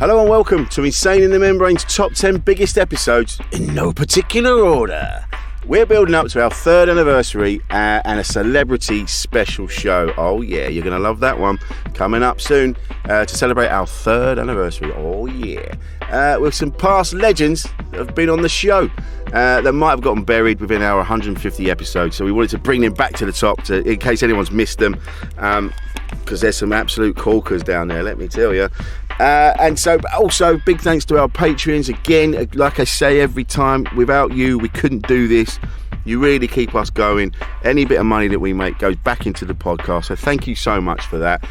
Hello and welcome to Insane in the Membrane's top 10 biggest episodes in no particular order. We're building up to our 3rd anniversary and a celebrity special show. Oh yeah, you're going to love that one. Coming up soon to celebrate our 3rd anniversary. Oh yeah. With some past legends that have been on the show that might have gotten buried within our 150 episodes. So we wanted to bring them back to the top in case anyone's missed them. Because there's some absolute corkers down there, let me tell you. And so also big thanks to our Patreons. Again, like I say every time, without you we couldn't do this. You really keep us going. Any bit of money that we make goes back into the podcast, so thank you so much for that.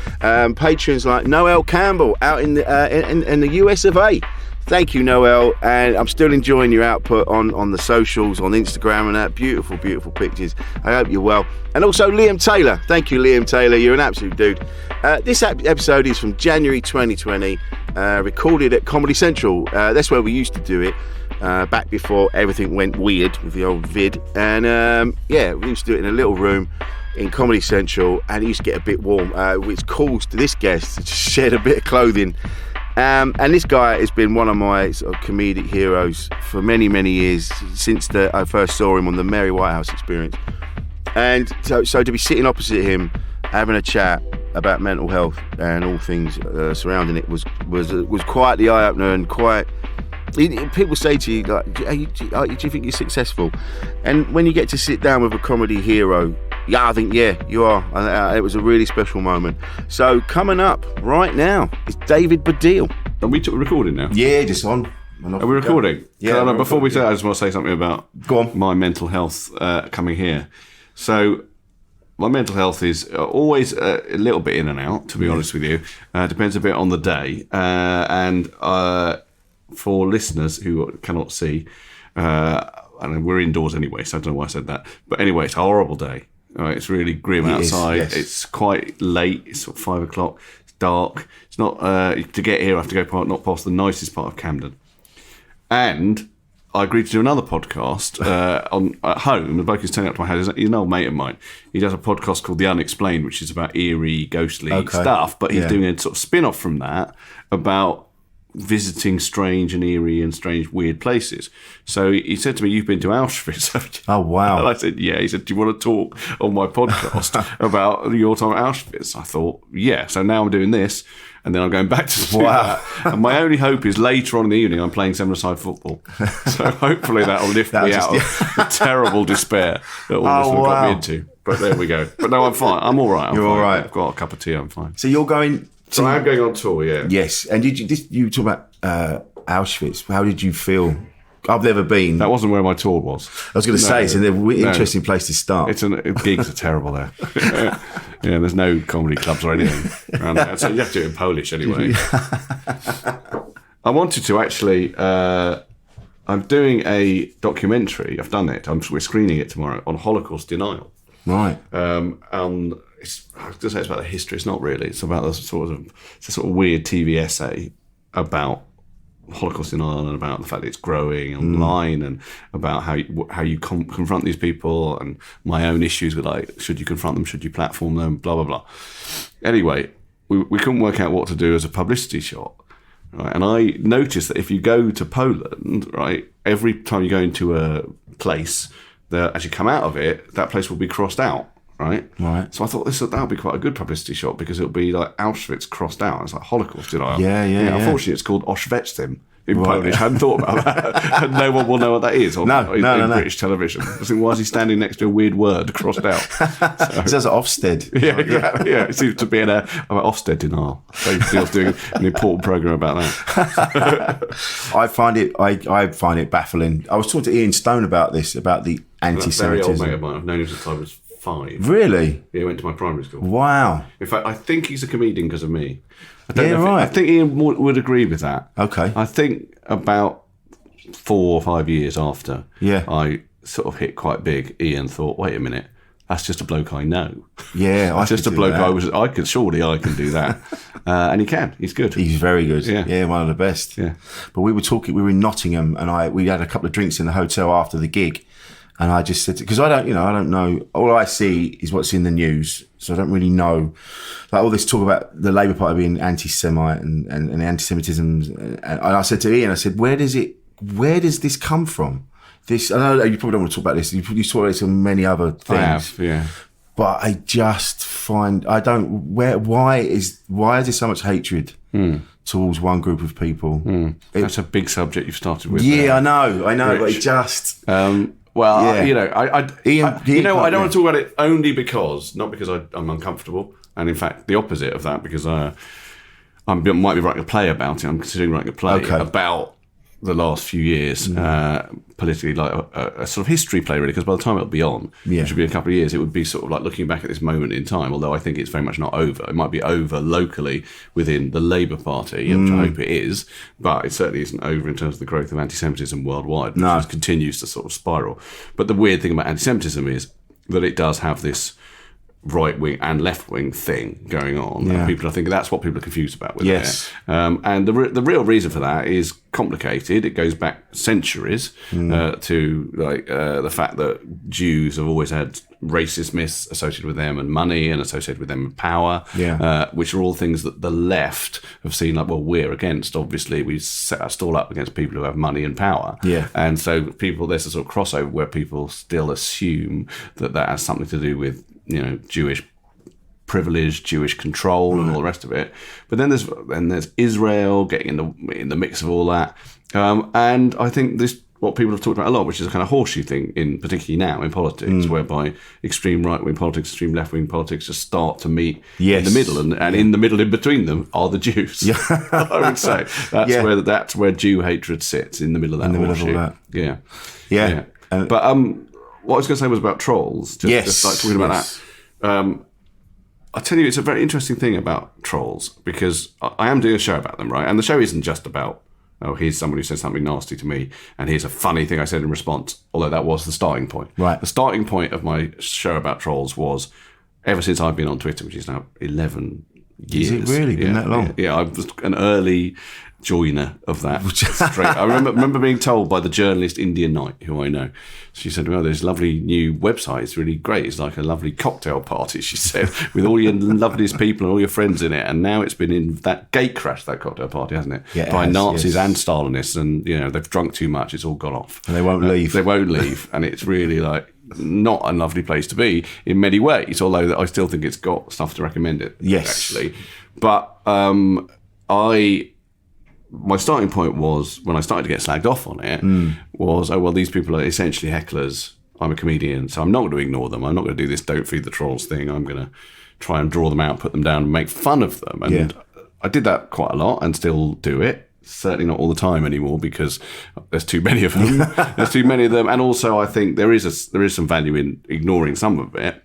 Patrons like Noel Campbell out in the US of A. Thank you, Noel, and I'm still enjoying your output on the socials, on Instagram and that. Beautiful, beautiful pictures. I hope you're well. And also Liam Taylor. Thank you, Liam Taylor. You're an absolute dude. This episode is from January 2020, recorded at Comedy Central. That's where we used to do it, back before everything went weird with the old vid. And yeah, we used to do it in a little room in Comedy Central, and it used to get a bit warm, which caused this guest to shed a bit of clothing. And this guy has been one of my sort of comedic heroes for many, many years, since I first saw him on the Mary Whitehouse Experience. And so to be sitting opposite him, having a chat about mental health and all things surrounding it was quite the eye-opener, and quite... People say to you, like, do you think you're successful? And when you get to sit down with a comedy hero, yeah, I think, yeah, you are. It was a really special moment. So coming up right now is David Baddiel. Are we recording now? Yeah, just on. Are we recording? Yeah. Before we start, I just want to say something about my mental health coming here. So my mental health is always a little bit in and out, to be honest with you. Depends a bit on the day. And for listeners who cannot see, and we're indoors anyway, so I don't know why I said that. But anyway, it's a horrible day. It's really grim outside. Yes. It's quite late. It's sort of 5 o'clock. It's dark. It's not to get here. I have to go not past the nicest part of Camden. And I agreed to do another podcast at home. The bloke who's turning up to my house. He's an old mate of mine. He does a podcast called The Unexplained, which is about eerie, ghostly stuff. But he's doing a sort of spin-off from that about visiting strange and eerie and strange weird places. So he said to me, "You've been to Auschwitz, haven't you?" Oh wow. And I said, yeah. He said, "Do you want to talk on my podcast about your time at Auschwitz?" I thought, yeah. So now I'm doing this, and then I'm going back to do that. And my only hope is later on in the evening I'm playing 7-a-side football. So hopefully that'll lift me out of the terrible despair that all this would got me into. But there we go. But no, I'm fine. I'm all right. You're all right. I've got a cup of tea. I'm fine. So you're going... So I am going on tour, yeah. Yes. And you talk about Auschwitz. How did you feel? I've never been. That wasn't where my tour was. I was going to say, it's an interesting place to start. Gigs are terrible there. Yeah, there's no comedy clubs or anything around there. So you have to do it in Polish anyway. I wanted to actually... I'm doing a documentary. I've done it. We're screening it tomorrow on Holocaust denial. Right. I was going to say it's about the history. It's not really. It's about it's a sort of weird TV essay about Holocaust denial and about the fact that it's growing online and about how you confront these people, and my own issues with, like, should you confront them, should you platform them, blah blah blah. Anyway, we couldn't work out what to do as a publicity shot. Right? And I noticed that if you go to Poland, right, every time you go into a place, as you come out of it, that place will be crossed out. Right. So I thought that would be quite a good publicity shot, because it'll be like Auschwitz crossed out. It's like Holocaust denial. Yeah. Unfortunately, it's called Auschwitz in Polish. I hadn't thought about that. And no one will know what that is on British television. I think, why is he standing next to a weird word crossed out? It says Ofsted. Yeah, exactly. Yeah, it seems to be about Ofsted denial. David Baddiel's doing an important programme about that. I find it baffling. I was talking to Ian Stone about this, about the anti-Semitism. Very old mate of mine. I've known him since I was 5. Really? Yeah, he went to my primary school. Wow. In fact, I think he's a comedian because of me. I think Ian would agree with that. Okay. I think about 4 or 5 years after I sort of hit quite big, Ian thought, wait a minute, that's just a bloke I know. Yeah, that's just a bloke I can do that. And he can. He's good. He's very good. Yeah, one of the best. Yeah. But we were in Nottingham, and we had a couple of drinks in the hotel after the gig. And I just said, because I don't know. All I see is what's in the news, so I don't really know. Like all this talk about the Labour Party being anti-Semite and anti-Semitism, and I said to Ian, I said, where does this come from? This, I know you probably don't want to talk about this. You talk about this and many other things. I have, yeah. But I just find why is there so much hatred towards one group of people? That's a big subject you've started with. Yeah, I know, Rich. But it just. Well, yeah. I don't want to talk about it only because, not because I'm uncomfortable, and in fact, the opposite of that, because I might be writing a play about it. I'm considering writing a play about the last few years, politically, like a sort of history play, really, because by the time it'll be on, which will be a couple of years, it would be sort of like looking back at this moment in time, although I think it's very much not over. It might be over locally within the Labour Party, which I hope it is, but it certainly isn't over in terms of the growth of anti-Semitism worldwide, which just continues to sort of spiral. But the weird thing about anti-Semitism is that it does have this right-wing and left-wing thing going on. And people, I think that's what people are confused about with it. And the real reason for that is complicated. It goes back centuries to the fact that Jews have always had racist myths associated with them and money and associated with them and power, which are all things that the left have seen like, well, we're against. Obviously, we set our stall up against people who have money and power. And so there's a sort of crossover where people still assume that has something to do with, Jewish privilege, Jewish control, and all the rest of it. But then there's Israel getting in the mix of all that, and I think this what people have talked about a lot, which is a kind of horseshoe thing, particularly now in politics, whereby extreme right-wing politics, extreme left-wing politics just start to meet in the middle, and in the middle, in between them, are the Jews. I would say that's where Jew hatred sits, in the middle of that. In the middle of all that. Yeah. But what I was going to say was about trolls. Just like talking about that. I'll tell you, it's a very interesting thing about trolls, because I am doing a show about them, right? And the show isn't just about, here's somebody who said something nasty to me, and here's a funny thing I said in response, although that was the starting point. Right. The starting point of my show about trolls was, ever since I've been on Twitter, which is now 11 years. Is it really been that long? Yeah, I was an early joiner of that. I remember being told by the journalist India Knight, who I know. She said, well, there's a lovely new website. It's really great. It's like a lovely cocktail party, she said, with all your loveliest people and all your friends in it. And now it's been in that gate crash, that cocktail party, hasn't it? Yeah, by Nazis and Stalinists. And, they've drunk too much. It's all gone off. And they won't leave. They won't leave. And it's really like not a lovely place to be in many ways, although I still think it's got stuff to recommend it. Yes. Actually. But my starting point was, when I started to get slagged off on it, was, these people are essentially hecklers. I'm a comedian, so I'm not going to ignore them. I'm not going to do this don't feed the trolls thing. I'm going to try and draw them out, put them down, and make fun of them. And I did that quite a lot and still do it. Certainly not all the time anymore, because there's too many of them. And also I think there is some value in ignoring some of it.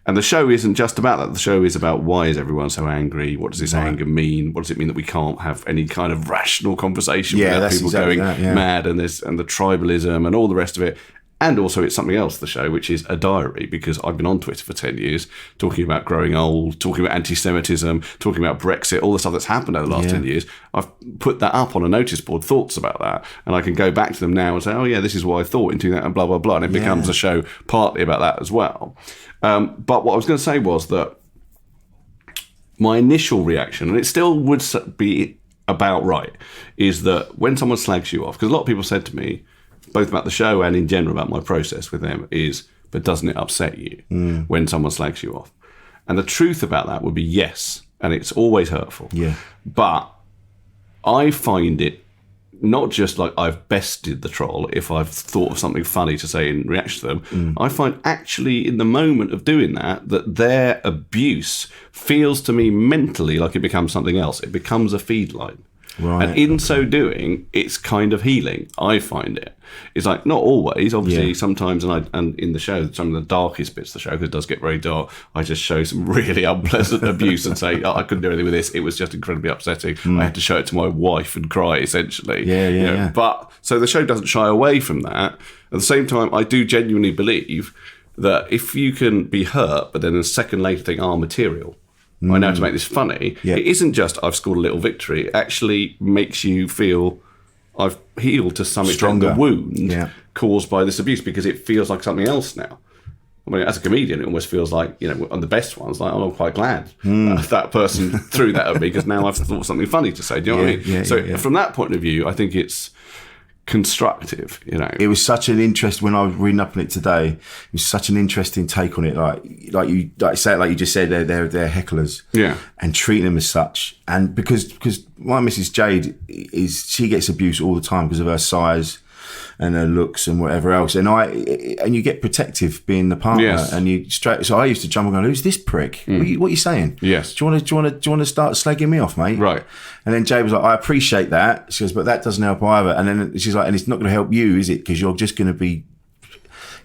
And the show isn't just about that. The show is about, why is everyone so angry? What does this anger mean? What does it mean that we can't have any kind of rational conversation without people going mad, and the tribalism and all the rest of it? And also it's something else, the show, which is a diary, because I've been on Twitter for 10 years talking about growing old, talking about anti-Semitism, talking about Brexit, all the stuff that's happened over the last 10 years. I've put that up on a notice board, thoughts about that, and I can go back to them now and say, this is what I thought in 2000 and blah, blah, blah. And it becomes a show partly about that as well. But what I was going to say was that my initial reaction, and it still would be about right, is that when someone slags you off, because a lot of people said to me, both about the show and in general about my process with them, is, but doesn't it upset you when someone slags you off? And the truth about that would be yes, and it's always hurtful. Yeah. But I find it not just like I've bested the troll if I've thought of something funny to say in reaction to them. I find actually in the moment of doing that their abuse feels to me mentally like it becomes something else. It becomes a feed line. Right. And in so doing, it's kind of healing. I find it. It's like, not always, obviously. Sometimes, and in the show, some of the darkest bits of the show, because it does get very dark, I just show some really unpleasant abuse and say, I couldn't do anything with this. It was just incredibly upsetting. I had to show it to my wife and cry, essentially. But so the show doesn't shy away from that. At the same time, I do genuinely believe that if you can be hurt, but then a second later think, material, I know how to make this funny. It isn't just I've scored a little victory. It actually makes you feel I've healed to some extent Stronger. the wound caused by this abuse, because it feels like something else now. I mean, as a comedian, it almost feels like, on the best ones, like, I'm quite glad that person threw that at me, because now I've thought something funny to say. Do you know what I mean? So from that point of view, I think it's constructive. It was such an interest when I was reading up on it today. It was such an interesting take on it. Like you just said, they're hecklers. Yeah, and treating them as such. And because my Mrs. Jade she gets abused all the time because of her size and her looks and whatever else, and you get protective being the partner, and so I used to jump and go, "Who's this prick? What are you saying? Yes, do you want to start slagging me off, mate?" Right. And then Jade was like, "I appreciate that." She goes, "But that doesn't help either." And then she's like, "And it's not going to help you, is it? Because you're just going to be."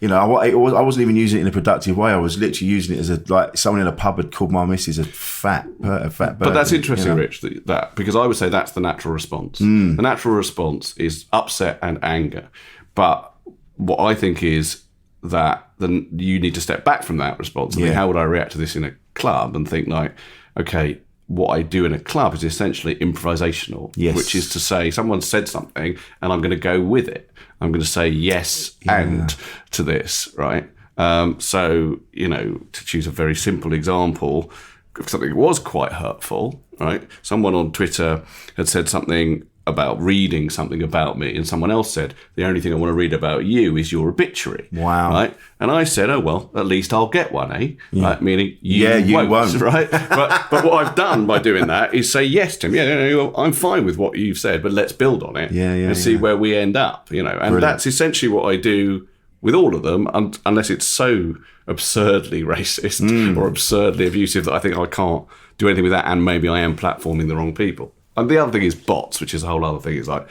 I wasn't even using it in a productive way. I was literally using it as like someone in a pub had called my missus a fat bird. But that's interesting, Rich, that because I would say that's the natural response. The natural response is upset and anger. But what I think is that then you need to step back from that response. I mean, how would I react to this in a club? And think like, okay, what I do in a club is essentially improvisational, which is to say someone said something and I'm going to go with it. I'm going to say yes and to this, right? So, to choose a very simple example, if something was quite hurtful, right? Someone on Twitter had said something about reading something about me, and someone else said, the only thing I want to read about you is your obituary. Wow. Right? And I said, oh, well, at least I'll get one, eh? Right? Meaning you won't. Right? But what I've done by doing that is say yes to him. Yeah, I'm fine with what you've said, but let's build on it and see where we end up, And Brilliant. That's essentially what I do with all of them, unless it's so absurdly racist or absurdly abusive that I think I can't do anything with that, and maybe I am platforming the wrong people. And the other thing is bots, which is a whole other thing. It's like,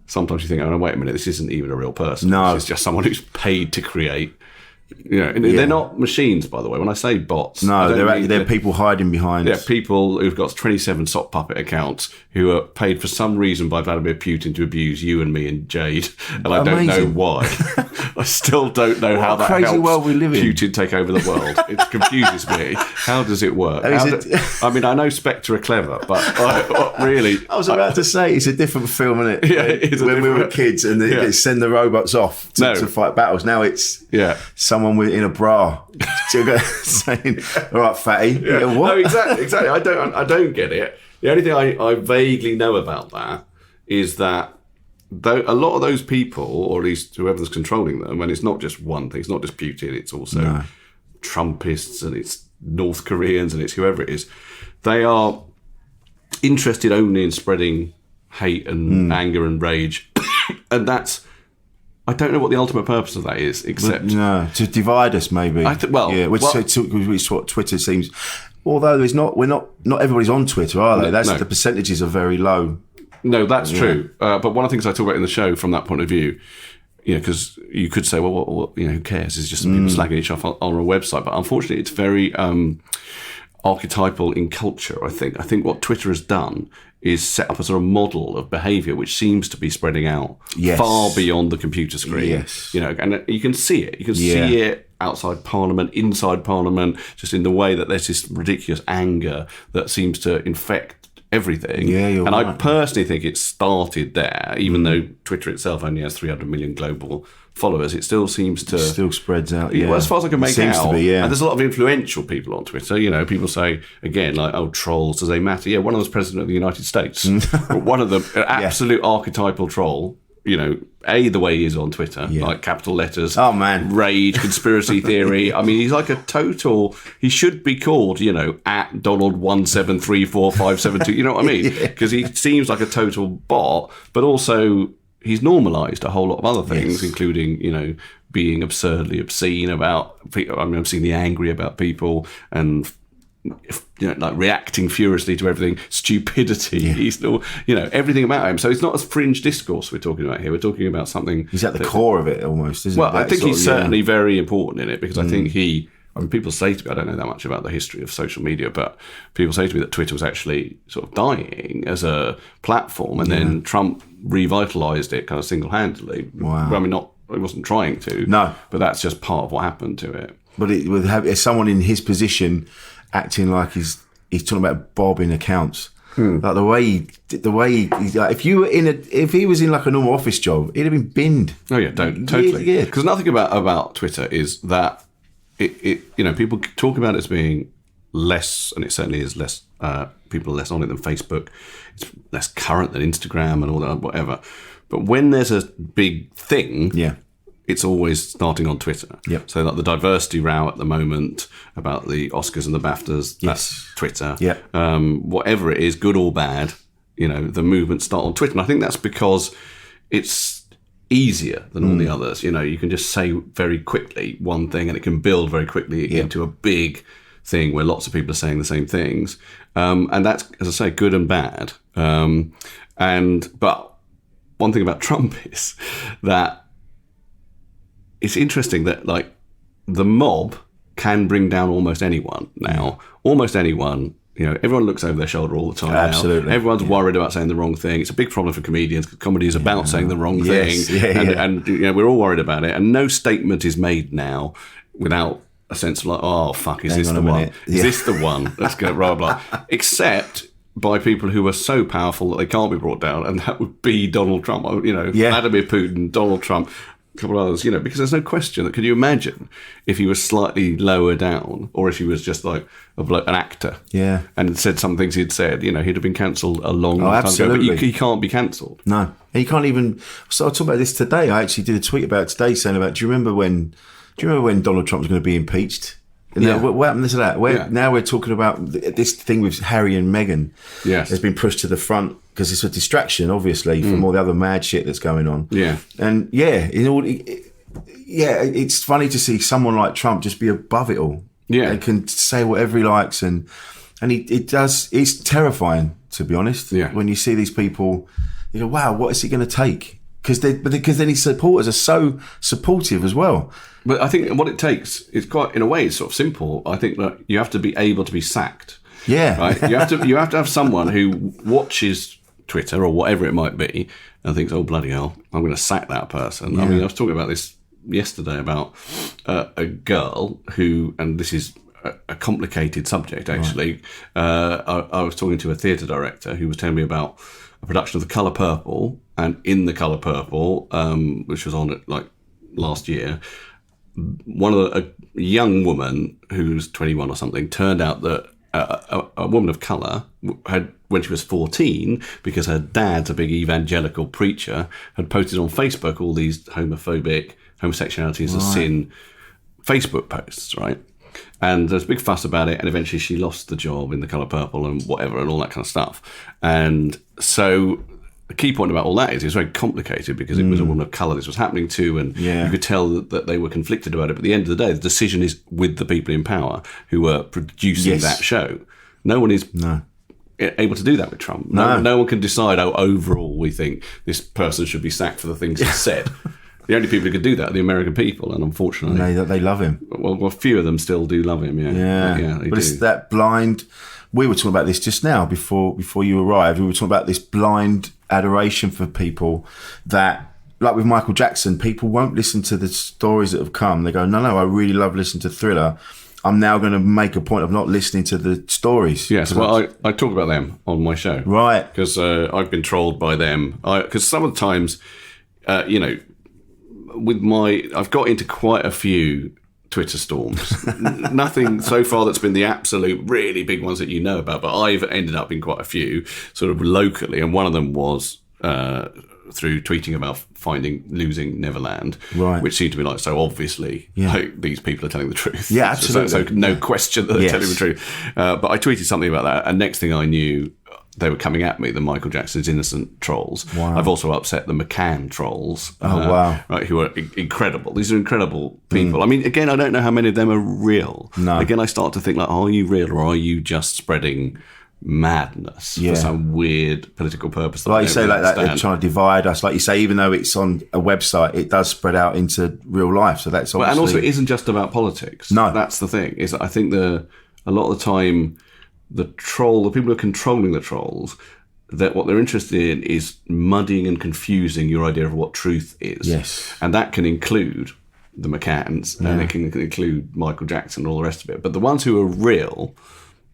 sometimes you think, oh, no, wait a minute, this isn't even a real person. No. This is just someone who's paid to create. They're not machines, by the way. When I say bots, they're people hiding behind. Yeah, people who've got 27 sock puppet accounts who are paid for some reason by Vladimir Putin to abuse you and me and Jade, and I don't know why. I still don't know how that helps world we live in. Putin take over the world. It confuses me. How does it work? I mean, I know Spectre are clever, but really... I was about to say, it's a different film, isn't it? Yeah, it is. When we were kids and they send the robots off to fight battles. Now it's someone in a bra saying, "All right, fatty." Yeah. What? No, exactly. I don't get it. The only thing I vaguely know about that is that a lot of those people, or at least whoever's controlling them, and it's not just one thing, it's not just Putin, it's also Trumpists and it's North Koreans and it's whoever it is, they are interested only in spreading hate and anger and rage. And I don't know what the ultimate purpose of that is, except to divide us, maybe. Which is what Twitter seems. Although not everybody's on Twitter, are they? The percentages are very low. No, that's true. But one of the things I talk about in the show from that point of view, because you could say, well, who cares? It's just some people slagging each other on a website. But unfortunately, it's very archetypal in culture, I think. I think what Twitter has done is set up a sort of model of behaviour which seems to be spreading out far beyond the computer screen. Yes. And you can see it. You can see it outside Parliament, inside Parliament, just in the way that there's this ridiculous anger that seems to infect everything. Yeah, you're and right. I personally think it started there, even though Twitter itself only has 300 million global followers. It still seems to... It still spreads out, Well, as far as I can make seems out. To be, And there's a lot of influential people on Twitter. People say, again, like, oh, trolls, does they matter? Yeah, one of them's president of the United States. One of them, an absolute archetypal troll. The way he is on Twitter, like capital letters. Oh, man. Rage, conspiracy theory. I mean, he's like a total... He should be called, at Donald1734572. You know what I mean? Because he seems like a total bot, but also... He's normalised a whole lot of other things, including, being absurdly obscene about... obscenely angry about people and, like reacting furiously to everything. Stupidity. Yeah. He's still, everything about him. So it's not a fringe discourse we're talking about here. We're talking about something... He's at the core of it almost, isn't he? Well, I think he's certainly very important in it because I think people say to me, I don't know that much about the history of social media, but people say to me that Twitter was actually sort of dying as a platform, and then Trump revitalised it kind of single-handedly. Wow. Well, I mean, he wasn't trying to. No. But that's just part of what happened to it. But with someone in his position acting like he's talking about bobbing accounts. Like the way he's like, if he was in like a normal office job, he'd have been binned. Oh yeah, totally. Yeah. Because nothing about Twitter is that it people talk about it as being less, and it certainly is less. People are less on it than Facebook. It's less current than Instagram and all that, whatever. But when there's a big thing, it's always starting on Twitter. Yep. So like the diversity row at the moment about the Oscars and the BAFTAs, that's Twitter. Yeah. Whatever it is, good or bad, the movements start on Twitter. And I think that's because it's easier than all the others. You can just say very quickly one thing and it can build very quickly into a big thing where lots of people are saying the same things. And that's, as I say, good and bad. But one thing about Trump is that it's interesting that like the mob can bring down almost anyone now. Almost anyone. Everyone looks over their shoulder all the time. Absolutely. Now. Everyone's worried about saying the wrong thing. It's a big problem for comedians because comedy is about saying the wrong thing. And we're all worried about it. And no statement is made now without a sense of like, oh, fuck, is this the one? Is this the one? Let's go, blah, blah. Except by people who are so powerful that they can't be brought down. And that would be Donald Trump, Vladimir Putin, Donald Trump, a couple of others, because there's no question that, could you imagine if he was slightly lower down or if he was just like an actor and said some things he'd said, he'd have been cancelled a long time ago, but he can't be cancelled. No, he can't even. So I talked about this today. I actually did a tweet about it today saying about, do you remember when Donald Trump was going to be impeached? What happened to that? Now we're talking about this thing with Harry and Meghan. Yes. It's been pushed to the front because it's a distraction, obviously, from all the other mad shit that's going on. Yeah. And it's funny to see someone like Trump just be above it all. Yeah. And can say whatever he likes. And it's terrifying, to be honest. Yeah. When you see these people, you go, wow, what is he going to take? Because then his supporters are so supportive as well. But I think what it takes is quite, in a way, it's sort of simple. I think that you have to be able to be sacked. Yeah. Right? You have to have someone who watches Twitter or whatever it might be and thinks, oh, bloody hell, I'm going to sack that person. Yeah. I mean, I was talking about this yesterday about a girl who, and this is a complicated subject, actually. Right. I was talking to a theatre director who was telling me about a production of The Colour Purple, and in The Colour Purple, which was on like last year, a young woman who's 21 or something turned out that a woman of colour had, when she was 14, because her dad's a big evangelical preacher, had posted on Facebook all these homophobic, homosexuality is a sin Facebook posts, right? And there's a big fuss about it, and eventually she lost the job in The Colour Purple and whatever and all that kind of stuff. And so the key point about all that is it's very complicated because it was a woman of colour this was happening to, and you could tell that they were conflicted about it. But at the end of the day, the decision is with the people in power who were producing that show. No one is able to do that with Trump. No one can decide, overall we think this person should be sacked for the things he said. The only people who could do that are the American people, and unfortunately... They love him. Well, few of them still do love him, But it's that blind... We were talking about this just now, before you arrived. We were talking about this blind adoration for people that, like with Michael Jackson, people won't listen to the stories that have come. They go, no, I really love listening to Thriller. I'm now going to make a point of not listening to the stories. Yes, well, I talk about them on my show. Right. Because I've been trolled by them. Because some of the times, I've got into quite a few Twitter storms. Nothing so far that's been the absolute really big ones that you know about, but I've ended up in quite a few sort of locally, and one of them was through tweeting about losing Neverland, which seemed to be like so obviously like, these people are telling the truth. Yeah, absolutely. So no question that they're telling the truth. But I tweeted something about that, and next thing I knew, they were coming at me, the Michael Jackson's innocent trolls. Wow. I've also upset the McCann trolls. Right, who are incredible. These are incredible people. I mean, again, I don't know how many of them are real. No. Again, I start to think, like, are you real or are you just spreading madness for some weird political purpose? Like you say, like that, they're trying to divide us. Like you say, even though it's on a website, it does spread out into real life. So that's obviously... and also, it isn't just about politics. No. That's the thing. Is I think a lot of the time... the people who are controlling the trolls, that what they're interested in is muddying and confusing your idea of what truth is. Yes. And that can include the McCanns, and it can include Michael Jackson and all the rest of it. But the ones who are real,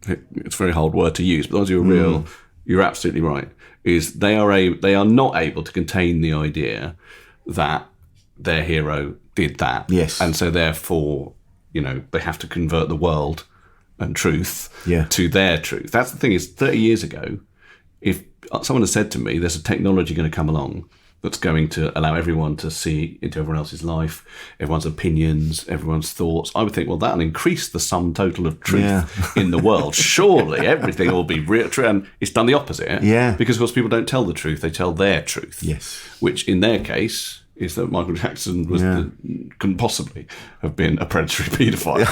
it's a very hard word to use, but the ones who are real, you're absolutely right, is they are not able to contain the idea that their hero did that. Yes. And so therefore, they have to convert the world and truth to their truth. That's the thing, is 30 years ago, if someone had said to me, there's a technology going to come along that's going to allow everyone to see into everyone else's life, everyone's opinions, everyone's thoughts, I would think, well, that'll increase the sum total of truth in the world. Surely everything will be real true. And it's done the opposite. Yeah. Because, of course, people don't tell the truth, they tell their truth. Yes. Which, in their case, is that Michael Jackson couldn't possibly have been a predatory paedophile.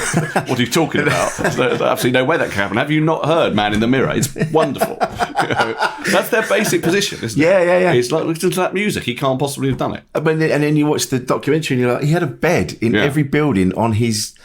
What are you talking about? There's absolutely no way that can happen. Have you not heard Man in the Mirror? It's wonderful. That's their basic position, isn't it? Yeah. It's like, listen to that music. He can't possibly have done it. And then you watch the documentary and you're like, he had a bed in every building in his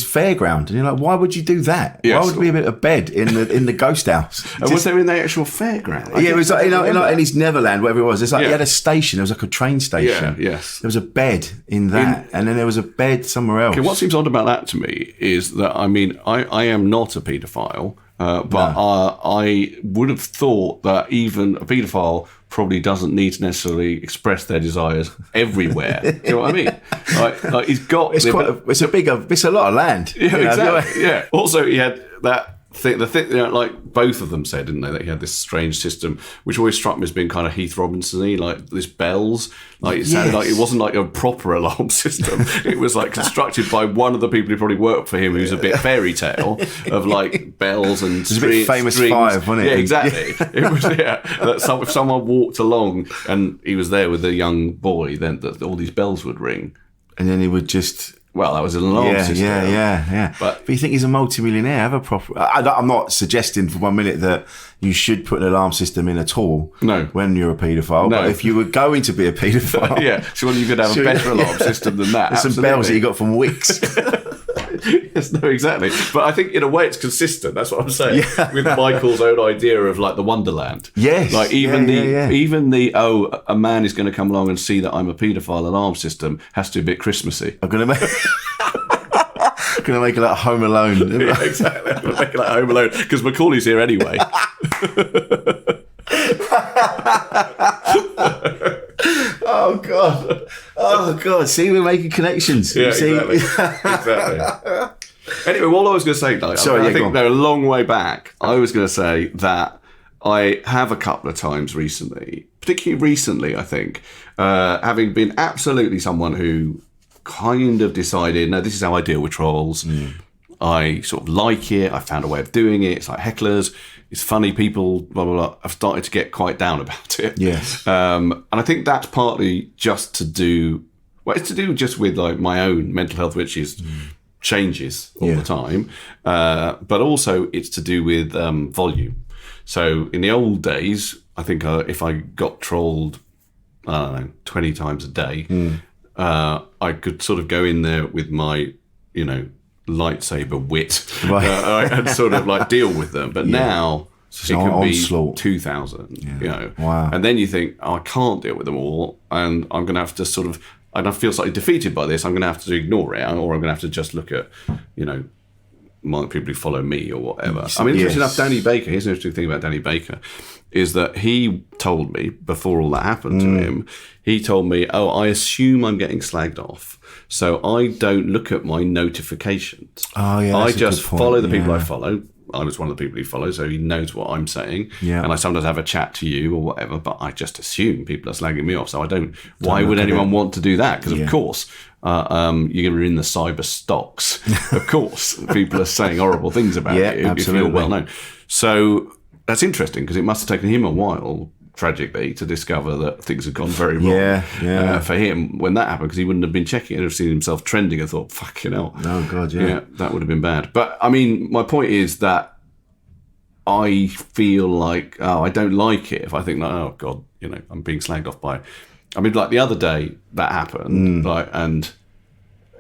fairground, and you're like, why would you do that? Yes. Why would we have a bed in the ghost house? And was there in the actual fairground? It was like, in his Neverland, whatever it was. It's like he had a station. There was like a train station. Yeah, yes. There was a bed in that, and then there was a bed somewhere else. Okay, what seems odd about that to me is that, I am not a paedophile, but I would have thought that even a paedophile probably doesn't need to necessarily express their desires everywhere. Do you know what I mean? Like he's got... It's a lot of land. Yeah, exactly. Yeah. Also, he had that thing, like both of them said, didn't they, that he had this strange system, which always struck me as being kind of Heath Robinson-y, like this bells. Like it sounded like it wasn't like a proper alarm system. It was like constructed by one of the people who probably worked for him, who's a bit fairy tale of like bells and It's a bit Famous strings. Five, wasn't it? Yeah, exactly. It was that if someone walked along and he was there with a young boy, then all these bells would ring, and then he would just. Well, that was an alarm system. Yeah. But you think he's a multi-millionaire? Have a proper... I'm not suggesting for 1 minute that you should put an alarm system in at all when you're a paedophile. No. But if you were going to be a paedophile... surely you could have a better alarm system than that. There's some bells that you got from Wix. Yes, no, exactly. But I think in a way it's consistent. That's what I'm saying. With Michael's own idea of like the Wonderland. Yes. Like even a man is going to come along and see that I'm a paedophile alarm system has to be a bit Christmassy. I'm going to make... Going to make it like Home Alone. Yeah, exactly. I'm going to make it like Home Alone because Macaulay's here anyway. Oh God! See, we're making connections. Yeah, exactly. Anyway, what I was going to say, I think they're a long way back. I was going to say that I have a couple of times recently, particularly recently, I think, having been absolutely someone who kind of decided, no, this is how I deal with trolls. I sort of like it. I found a way of doing it. It's like hecklers. It's funny. People, blah, blah, blah. I've started to get quite down about it. Yes. And I think that's partly just to do, it's to do just with like my own mental health, which is changes all the time. But also it's to do with volume. So in the old days, I think if I got trolled, 20 times a day, I could sort of go in there with my, lightsaber wit and sort of like deal with them. But now it can be 2,000, Wow. And then you think, I can't deal with them all. And I'm going to have to sort of, and I feel slightly defeated by this. I'm going to have to ignore it, or I'm going to have to just look at, my people who follow me or whatever. I mean, interesting enough, Danny Baker, here's an interesting thing about Danny Baker, is that he told me, before all that happened to him, he told me, I assume I'm getting slagged off, so I don't look at my notifications. Oh, yeah, I just follow the people I follow. I was one of the people he follows, so he knows what I'm saying. Yeah. And I sometimes have a chat to you or whatever, but I just assume people are slagging me off, so I don't. Why would anyone want to do that? Because, of course, you're in the cyber stocks. Of course, people are saying horrible things about you if you're well known. So that's interesting because it must have taken him a while, tragically, to discover that things had gone very wrong for him when that happened, because he wouldn't have been checking it. He'd have seen himself trending and thought, fucking hell. Oh, God, yeah. That would have been bad. But, I mean, my point is that I feel like, I don't like it if I think, oh, God, I'm being slagged off by... I mean, like the other day that happened, and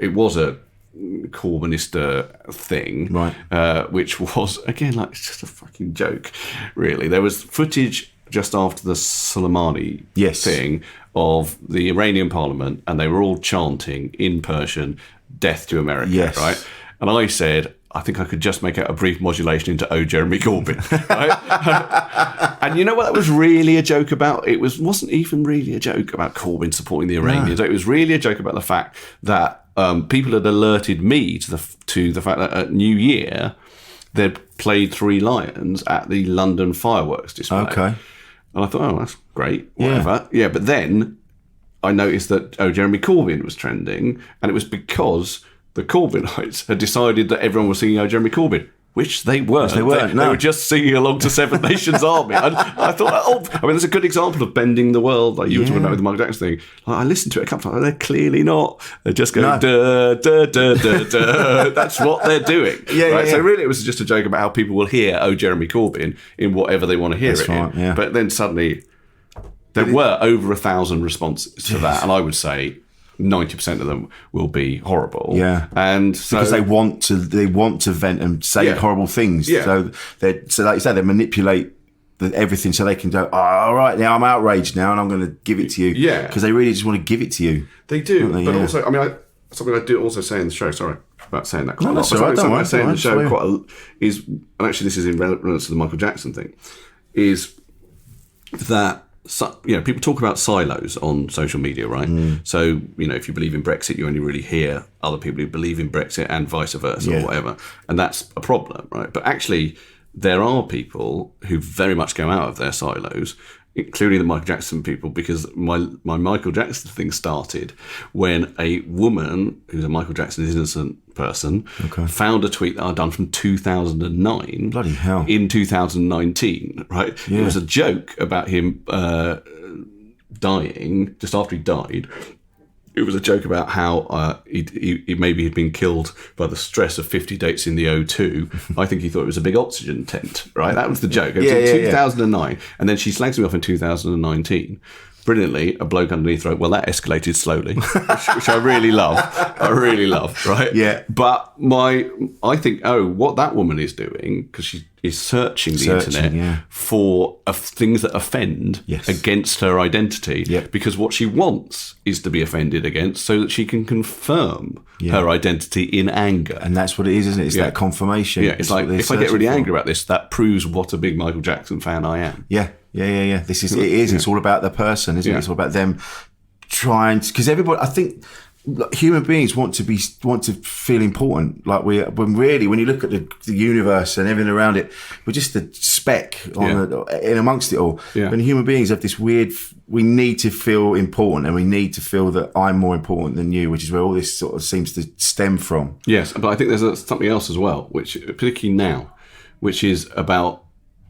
it was a Corbynista thing, right? Which was, again, like, it's just a fucking joke, really. There was footage just after the Soleimani thing of the Iranian parliament, and they were all chanting in Persian, death to America, right? And I said, I think I could just make out a brief modulation into "Oh, Jeremy Corbyn." Right? And you know what that was really a joke about? It wasn't even really a joke about Corbyn supporting the Iranians. No. It was really a joke about the fact that people had alerted me to the fact that at New Year they'd played Three Lions at the London fireworks display. Okay. And I thought, oh, that's great, whatever. Yeah, but then I noticed that "Oh, Jeremy Corbyn" was trending, and it was because the Corbynites had decided that everyone was singing "Oh, Jeremy Corbyn," which they weren't. They were just singing along to Seven Nations Army. And I thought, that's a good example of bending the world, like you were talking about with the Michael Jackson thing. Like, I listened to it a couple of times, they're clearly not. They're just going, duh, duh, duh, duh, duh. That's what they're doing. So really it was just a joke about how people will hear "Oh, Jeremy Corbyn" in whatever they want to hear it in. But then suddenly there were over 1,000 responses to that, and I would say 90% of them will be horrible. Yeah, and so, because they want to vent and say horrible things. Yeah. So like you say, they manipulate everything so they can go, oh, all right, now I'm outraged now and I'm going to give it to you. Yeah, because they really just want to give it to you. They do, but also, I mean, something I do also say in the show. Sorry about saying that. No, that's all right. Something I say in the show is, and actually this is in relevance to the Michael Jackson thing, is that. So, people talk about silos on social media, right? So, if you believe in Brexit, you only really hear other people who believe in Brexit and vice versa or whatever. And that's a problem, right? But actually, there are people who very much go out of their silos, including the Michael Jackson people, because my Michael Jackson thing started when a woman who's a Michael Jackson innocent person found a tweet that I'd done from 2009. Bloody hell. In 2019, right? Yeah. It was a joke about him dying just after he died. It was a joke about how he maybe had been killed by the stress of 50 dates in the O2. I think he thought it was a big oxygen tent, right? That was the joke. It was in 2009. And then she slags me off in 2019. Brilliantly, a bloke underneath wrote, well, that escalated slowly, which I really love. Right? Yeah. But I think, what that woman is doing, because she is searching the internet for things that offend against her identity, because what she wants is to be offended against so that she can confirm her identity in anger. And that's what it is, isn't it? It's that confirmation. Yeah, it's like, if I get really angry about this, that proves what a big Michael Jackson fan I am. Yeah. It's all about the person, isn't it? It's all about them trying to, because everybody, I think human beings want to feel important. Like when you look at the universe and everything around it, we're just a speck in amongst it all. Yeah. And human beings have this weird, we need to feel important and we need to feel that I'm more important than you, which is where all this sort of seems to stem from. Yes, but I think there's something else as well, which particularly now, which is about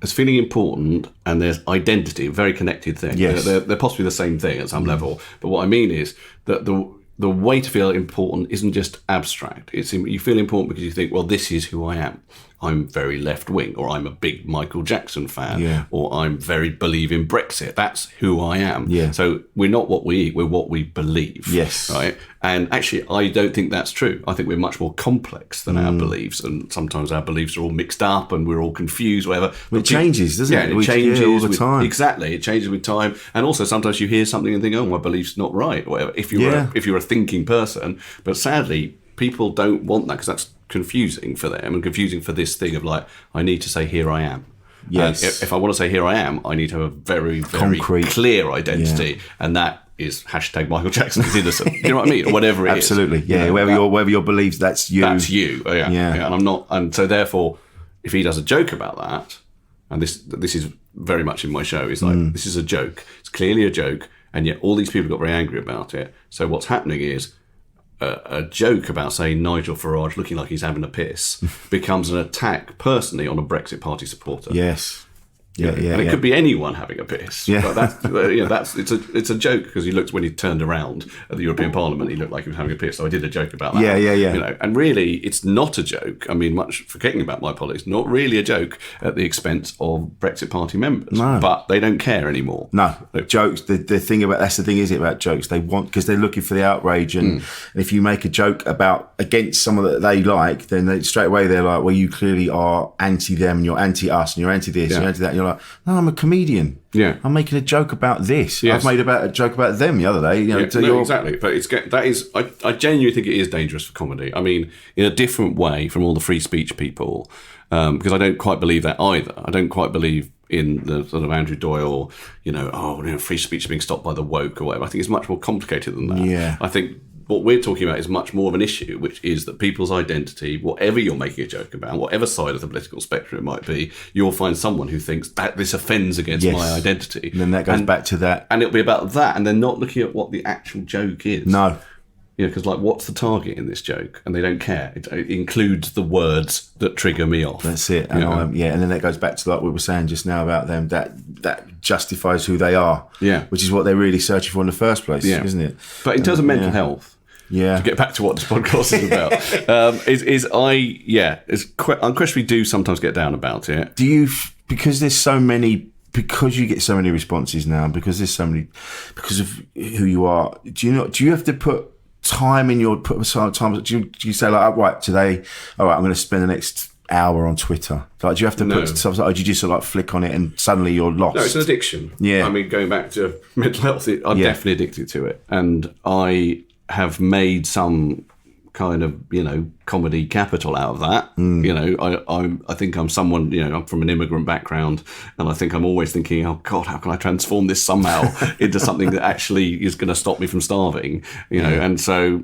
there's feeling important and there's identity, a very connected thing. Yes. They're possibly the same thing at some level. But what I mean is that the way to feel important isn't just abstract. You feel important because you think, well, this is who I am. I'm very left-wing, or I'm a big Michael Jackson fan, or I'm very believe in Brexit. That's who I am. Yeah. So we're not what we eat, we're what we believe. Yes. Right? And actually, I don't think that's true. I think we're much more complex than our beliefs, and sometimes our beliefs are all mixed up and we're all confused, whatever. But it changes, doesn't it? It changes all the time. Exactly. It changes with time. And also sometimes you hear something and think, oh, my belief's not right, or whatever, if you're a thinking person. But sadly, people don't want that because that's confusing for them and confusing for this thing of like, I need to say, here I am. Yes. If I want to say, here I am, I need to have a very, very concrete, clear identity. And that is hashtag Michael Jackson is innocent. You know what I mean? Or whatever it is. Absolutely. Yeah. Wherever your beliefs, that's you. That's you. Yeah. And I'm not. And so therefore, if he does a joke about that, and this is very much in my show, is like, this is a joke. It's clearly a joke. And yet all these people got very angry about it. So what's happening is, a joke about, say, Nigel Farage looking like he's having a piss becomes an attack personally on a Brexit Party supporter. Yes. And it could be anyone having a piss. Yeah. But it's a joke because he looked, when he turned around at the European Parliament, he looked like he was having a piss. So I did a joke about that. Yeah. And really, it's not a joke. I mean, much forgetting about my politics, not really a joke at the expense of Brexit Party members. No. But they don't care anymore. No. Jokes. The thing about that's the thing, is it, about jokes? They want, because they're looking for the outrage, and if you make a joke against someone that they like, then straight away they're like, well, you clearly are anti them, and you're anti us, and you're anti this, and you're anti that. And They're like, no, I'm a comedian. Yeah. I'm making a joke about this. Yes. I've made a joke about them the other day. You know, exactly. But I genuinely think it is dangerous for comedy. I mean, in a different way from all the free speech people, because I don't quite believe that either. I don't quite believe in the sort of Andrew Doyle, free speech being stopped by the woke or whatever. I think it's much more complicated than that. Yeah. I think what we're talking about is much more of an issue, which is that people's identity, whatever you're making a joke about, whatever side of the political spectrum it might be, you'll find someone who thinks that this offends against my identity. And then that goes back to that. And it'll be about that, and they're not looking at what the actual joke is. No. Because what's the target in this joke? And they don't care. It includes the words that trigger me off. That's it. And and then that goes back to like we were saying just now about them, that justifies who they are. Yeah. Which is what they're really searching for in the first place, isn't it? But in terms of mental health, to get back to what this podcast is about, unquestionably do sometimes get down about it. Do you, because there's so many, because you get so many responses now, because there's so many, because of who you are, do you have to put time in your, do you say like, oh, right, today, all right, I'm going to spend the next hour on Twitter? Like, do you have to put stuff, or do you just sort of like flick on it and suddenly you're lost? No, it's an addiction. Yeah. I mean, going back to mental health, I'm definitely addicted to it. And I have made some kind of, comedy capital out of that. I think I'm someone, I'm from an immigrant background, and I think I'm always thinking, oh God, how can I transform this somehow into something that actually is going to stop me from starving? And so,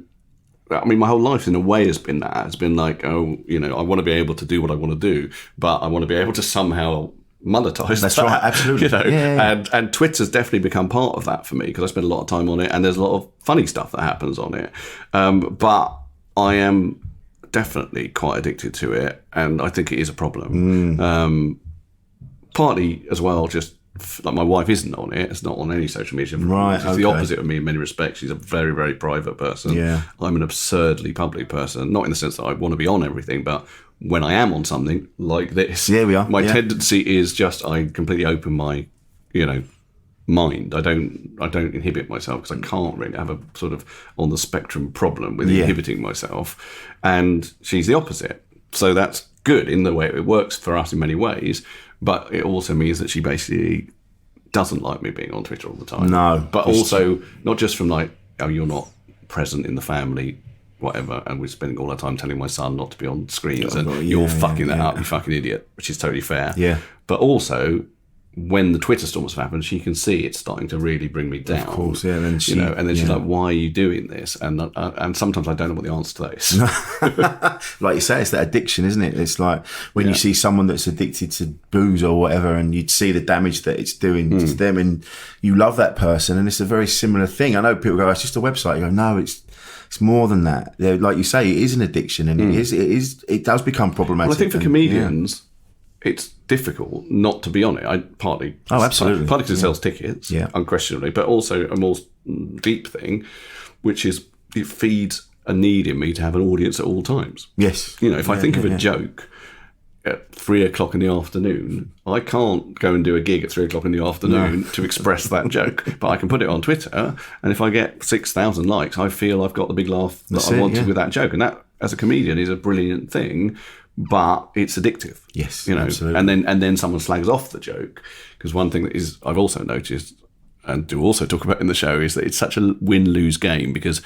I mean, my whole life in a way has been that. It's been like, I want to be able to do what I want to do, but I want to be able to somehow monetize That's that, right, absolutely. And Twitter's definitely become part of that for me, because I spend a lot of time on it, and there's a lot of funny stuff that happens on it. But I am definitely quite addicted to it, and I think it is a problem. Partly as well, just like my wife isn't on it. It's not on any social media. Right, She's the opposite of me in many respects. She's a very, very private person. Yeah. I'm an absurdly public person, not in the sense that I want to be on everything, but when I am on something like this, my tendency is just I completely open my, mind. I don't inhibit myself, because I can't really have a sort of on the spectrum problem with inhibiting myself. And she's the opposite. So that's good in the way it works for us in many ways, but it also means that she basically doesn't like me being on Twitter all the time. No. But also not just from like, oh, you're not present in the family, whatever, and we're spending all our time telling my son not to be on screens, and you're fucking that up, you fucking idiot, which is totally fair. Yeah. But also, when the Twitter storms happen, she can see it's starting to really bring me down. Of course, yeah. And she's like, "Why are you doing this?" And sometimes I don't know what the answer to that is. Like you say, it's that addiction, isn't it? It's like when you see someone that's addicted to booze or whatever, and you'd see the damage that it's doing to them, and you love that person, and it's a very similar thing. I know people go, "It's just a website." You go, "No, it's more than that." Like you say, it is an addiction, and it does become problematic. Well, I think for comedians, it's difficult not to be on it. Partly because it sells tickets, unquestionably, but also a more deep thing, which is it feeds a need in me to have an audience at all times. Yes. If I think of a joke at 3:00 in the afternoon, I can't go and do a gig at 3:00 in the afternoon to express that joke, but I can put it on Twitter, and if I get 6,000 likes, I feel I've got the big laugh that I wanted with that joke, and that, as a comedian, is a brilliant thing. But it's addictive. Yes, absolutely. And then someone slags off the joke, because one thing that is I've also noticed, and do also talk about in the show, is that it's such a win-lose game, because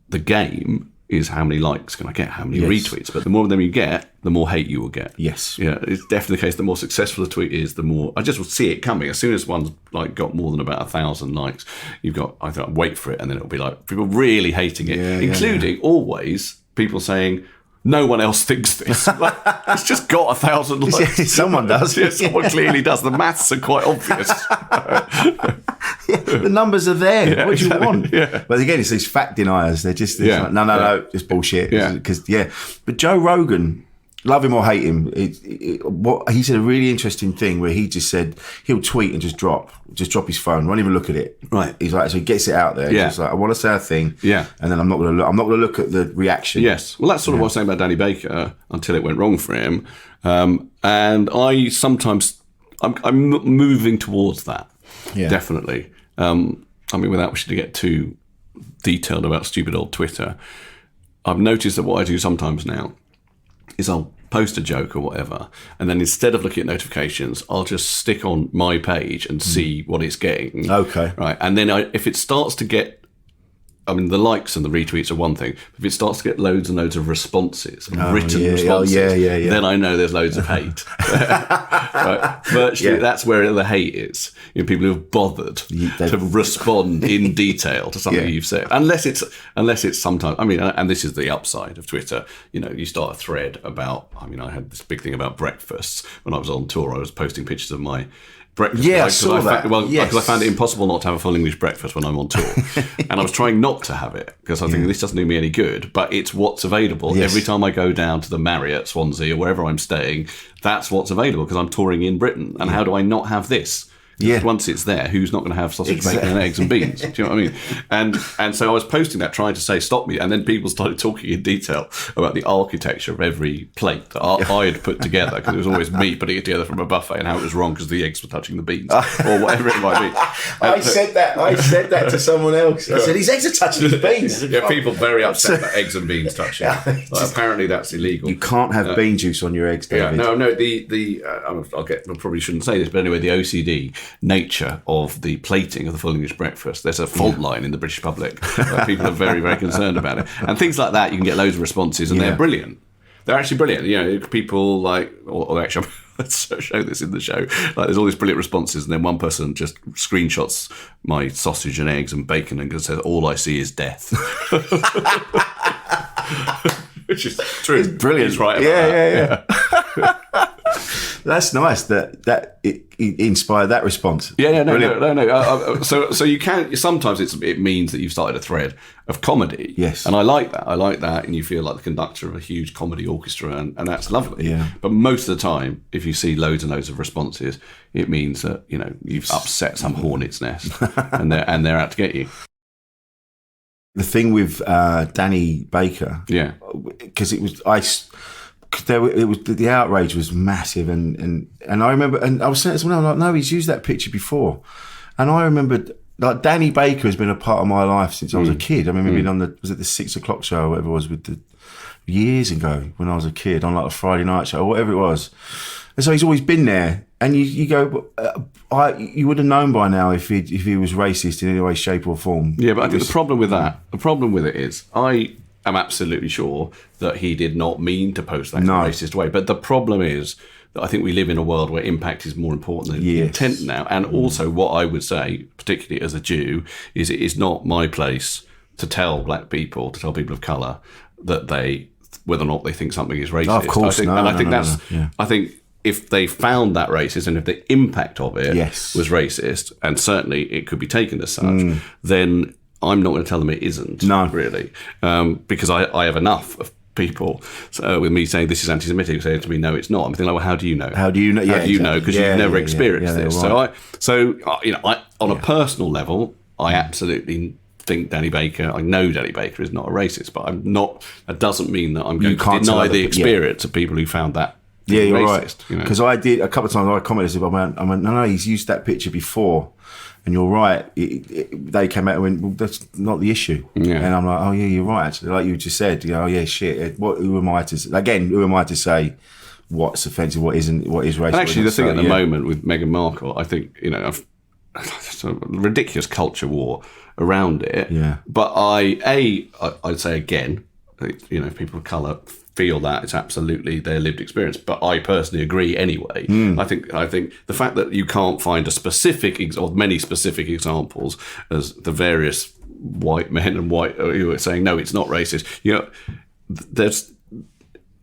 the game is how many likes can I get, how many retweets, but the more of them you get, the more hate you will get. Yes. Yeah, it's definitely the case. The more successful a tweet is, the more I just will see it coming. As soon as one's like got more than about 1,000 likes, you've got, I thought, wait for it, and then it'll be like people really hating it, including always people saying, no one else thinks this. Like, it's just got 1,000 likes. Someone does. Someone clearly does. The maths are quite obvious. The numbers are there. Yeah, what do you want? Yeah. But again, it's these fact deniers. They're just like, no, it's bullshit. But Joe Rogan, love him or hate him, what he said a really interesting thing where he just said he'll tweet and just drop his phone, won't even look at it. Right. He's like, so he gets it out there. Yeah. He's like, I want to say a thing. Yeah. And then I'm not going to look at the reaction. Yes. Well, that's sort of what I was saying about Danny Baker until it went wrong for him. And I sometimes I'm moving towards that. Yeah. Definitely. I mean, without wishing to get too detailed about stupid old Twitter, I've noticed that what I do sometimes now is I'll post a joke or whatever, and then instead of looking at notifications, I'll just stick on my page and see what it's getting. Okay. Right. And then if it starts to get, I mean, the likes and the retweets are one thing. But if it starts to get loads and loads of responses, written responses, then I know there's loads of hate. Right? Virtually, that's where the hate is. People who have bothered to respond in detail to something you've said. Unless it's sometimes, I mean, and this is the upside of Twitter. You start a thread about, I mean, I had this big thing about breakfasts. When I was on tour, I was posting pictures of my breakfast. Yeah, I saw that. Because I found it impossible not to have a full English breakfast when I'm on tour. And I was trying not to have it because I think this doesn't do me any good, but it's what's available. Every time I go down to the Marriott, Swansea, or wherever I'm staying, that's what's available because I'm touring in Britain. And how do I not have this? Once it's there, who's not going to have sausage, bacon and eggs and beans? Do you know what I mean? And so I was posting that, trying to say, stop me. And then people started talking in detail about the architecture of every plate that I had put together, because it was always me putting it together from a buffet, and how it was wrong because the eggs were touching the beans or whatever it might be. I said that to someone else. I said, his eggs are touching the beans. People very upset about eggs and beans touching. Apparently that's illegal. You can't have bean juice on your eggs, David. I probably shouldn't say this, but anyway, the OCD nature of the plating of the full English breakfast. There's a fault line in the British public. People are very, very concerned about it. And things like that, you can get loads of responses, and they're brilliant. They're actually brilliant. People like, or actually, let's show this in the show. Like, there's all these brilliant responses, and then one person just screenshots my sausage and eggs and bacon and says, "All I see is death." Which is true. It's brilliant. He's right about that. That's nice that it inspired that response. No. So you can, sometimes it means that you've started a thread of comedy. Yes. And I like that. And you feel like the conductor of a huge comedy orchestra, and that's lovely. Yeah. But most of the time, if you see loads and loads of responses, it means that, you've upset some hornet's nest and they're out to get you. The thing with Danny Baker, because the outrage was massive, and I remember, and I was saying to someone, I'm like, no, he's used that picture before, and I remembered, like, Danny Baker has been a part of my life since I was a kid. I remember being on the 6 o'clock show or whatever it was years ago when I was a kid, on like a Friday night show or whatever it was, and so he's always been there. And you go, you would have known by now if he was racist in any way, shape or form. Yeah, but I think the problem with it is, I am absolutely sure that he did not mean to post that in a racist way. But the problem is that I think we live in a world where impact is more important than intent now. And also, what I would say, particularly as a Jew, is it is not my place to tell black people, to tell people of colour, that whether or not they think something is racist. Oh, of course, I think if they found that racist, and if the impact of it was racist, and certainly it could be taken as such, then I'm not going to tell them it isn't. No, really, because I have enough of people with me saying this is anti-Semitic, saying to me, no, it's not. I'm thinking, like, well, how do you know? How do you know? Because you've never experienced this. Right. So on a personal level, I absolutely think Danny Baker. I know Danny Baker is not a racist, but I'm not. That doesn't mean that I'm going to deny the experience of people who found that. Yeah, you're racist, right. Because I did a couple of times. I commented, I went, no, he's used that picture before, and you're right. They came out and went, well, that's not the issue. Yeah. And I'm like, oh yeah, you're right. Actually, like you just said, oh yeah, shit. Who am I to say what's offensive, what isn't, what is racist? And actually, the thing at the moment with Meghan Markle, I think it's a ridiculous culture war around it. Yeah. But I'd say again, if people of colour feel that, it's absolutely their lived experience, but I personally agree anyway. I think the fact that you can't find a specific or many specific examples as the various white men and white who are saying no, it's not racist.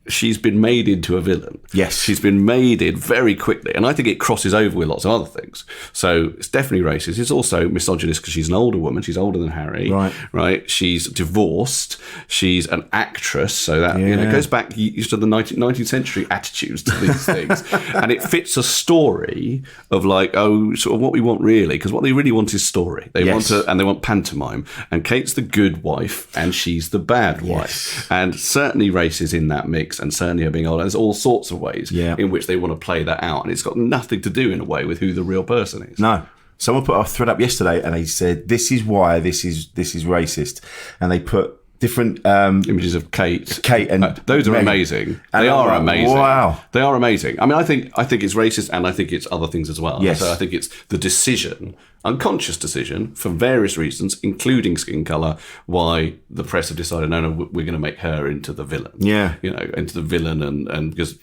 She's been made into a villain. Yes. She's been made in very quickly. And I think it crosses over with lots of other things. So it's definitely racist. It's also misogynist because she's an older woman. She's older than Harry. Right. She's divorced. She's an actress. So that goes back to the 19th century attitudes to these things. And it fits a story of like, sort of what we want really. Because what they really want is story. They want pantomime. And Kate's the good wife and she's the bad wife. And certainly race is in that mix. And certainly her being older. There's all sorts of ways in which they want to play that out. And it's got nothing to do, in a way, with who the real person is. No. Someone put a thread up yesterday and they said, this is why this is racist. And they put different images of Kate and those are Meg. amazing. And They are like, amazing. wow, they are amazing. I mean, I think it's racist, and I think it's other things as well. Yes. So I think it's the decision, unconscious decision, for various reasons, including skin color, why the press have decided, no, we're going to make her into the villain. Yeah, Into the villain, and because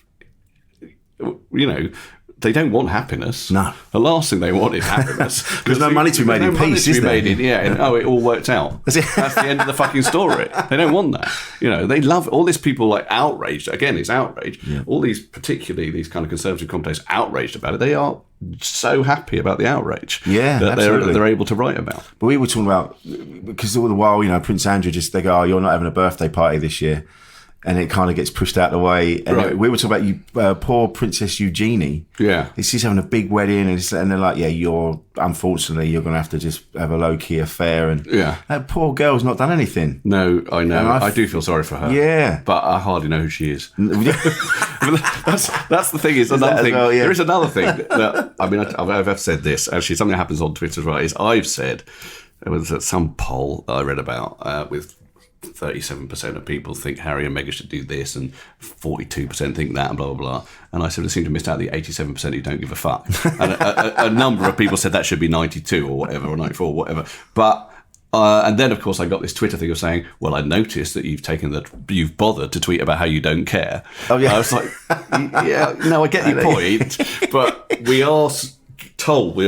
they don't want happiness. No. The last thing they want is happiness. There's no money to be made in peace, is there? It all worked out. That's the end of the fucking story. They don't want that. They love all these people like outraged. Again, it's outrage. Yeah. All these, particularly these kind of conservative commentators, outraged about it. They are so happy about the outrage. Yeah, that absolutely. they're able to write about. But we were talking about, because all the while, Prince Andrew they go, oh, you're not having a birthday party this year. And it kind of gets pushed out of the way. And right. We were talking about poor Princess Eugenie. Yeah. She's having a big wedding, and they're like, yeah, unfortunately, you're going to have to just have a low-key affair. And that poor girl's not done anything. No, I know. I do feel sorry for her. Yeah. But I hardly know who she is. That's the thing. Is another thing. Well, yeah. There is another thing that, I've said this. Actually, something that happens on Twitter as well, is I've said, there was some poll that I read about with 37% of people think Harry and Meghan should do this, and 42% think that, and blah, blah, blah. And I sort of seem to have missed out the 87% who don't give a fuck. And a number of people said that should be 92 or whatever, or 94 or whatever. But and then, of course, I got this Twitter thing of saying, well, I noticed that you've bothered to tweet about how you don't care. Oh, yeah. I was like, yeah, no, I get your point, but we are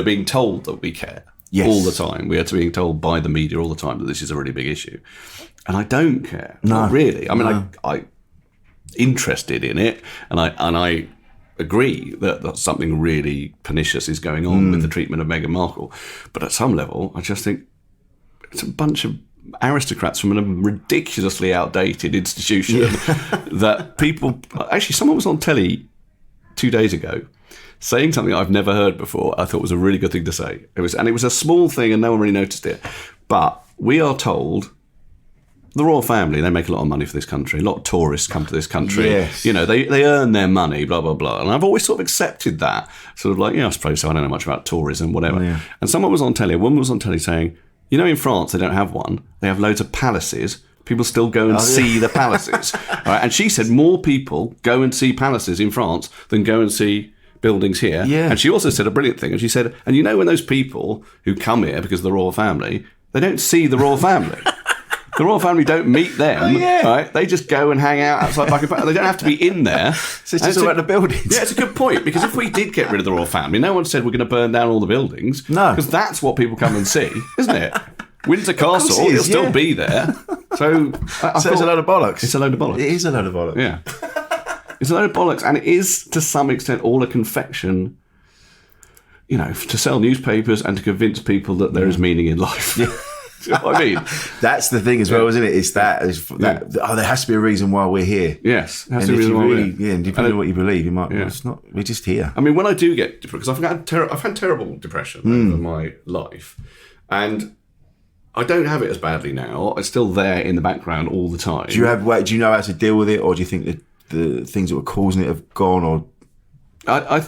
being told that we care. Yes. All the time. We are being told by the media all the time that this is a really big issue. And I don't care. No. Not really. I mean, I'm interested in it, and I agree that something really pernicious is going on with the treatment of Meghan Markle. But at some level, I just think it's a bunch of aristocrats from a ridiculously outdated institution that people... Actually, someone was on telly 2 days ago saying something I've never heard before. I thought was a really good thing to say. It was a small thing and no one really noticed it. But we are told... The royal family, they make a lot of money for this country. A lot of tourists come to this country. Yes. They earn their money, blah, blah, blah. And I've always sort of accepted that. Sort of like, I suppose so. I don't know much about tourism, whatever. Yeah. And someone was on telly, a woman was on telly saying, in France, they don't have one. They have loads of palaces. People still go and see the palaces. Right? And she said more people go and see palaces in France than go and see buildings here. Yeah. And she also said a brilliant thing. And she said, and when those people who come here because of the royal family, they don't see the royal family. The royal family don't meet them, right? They just go and hang out outside Buckingham Palace. They don't have to be in there. So it's just about the buildings. Yeah, it's a good point, because if we did get rid of the royal family, no one said we're going to burn down all the buildings. No. Because that's what people come and see, isn't it? Windsor Castle, it'll still be there. So it's a load of bollocks. It's a load of bollocks. It is a load of bollocks. Yeah. It's a load of bollocks, and it is, to some extent, all a confection, to sell newspapers and to convince people that there is meaning in life. Yeah. Do you know what I mean? That's the thing as well, isn't it? It's that there has to be a reason why we're here. Yes, and if you really, and depending on what you believe, you might. Well, it's not. We're just here. I mean, when I do get depressed, because I've had terrible depression over my life, and I don't have it as badly now. It's still there in the background all the time. Do you know how to deal with it, or do you think that the things that were causing it have gone? Or I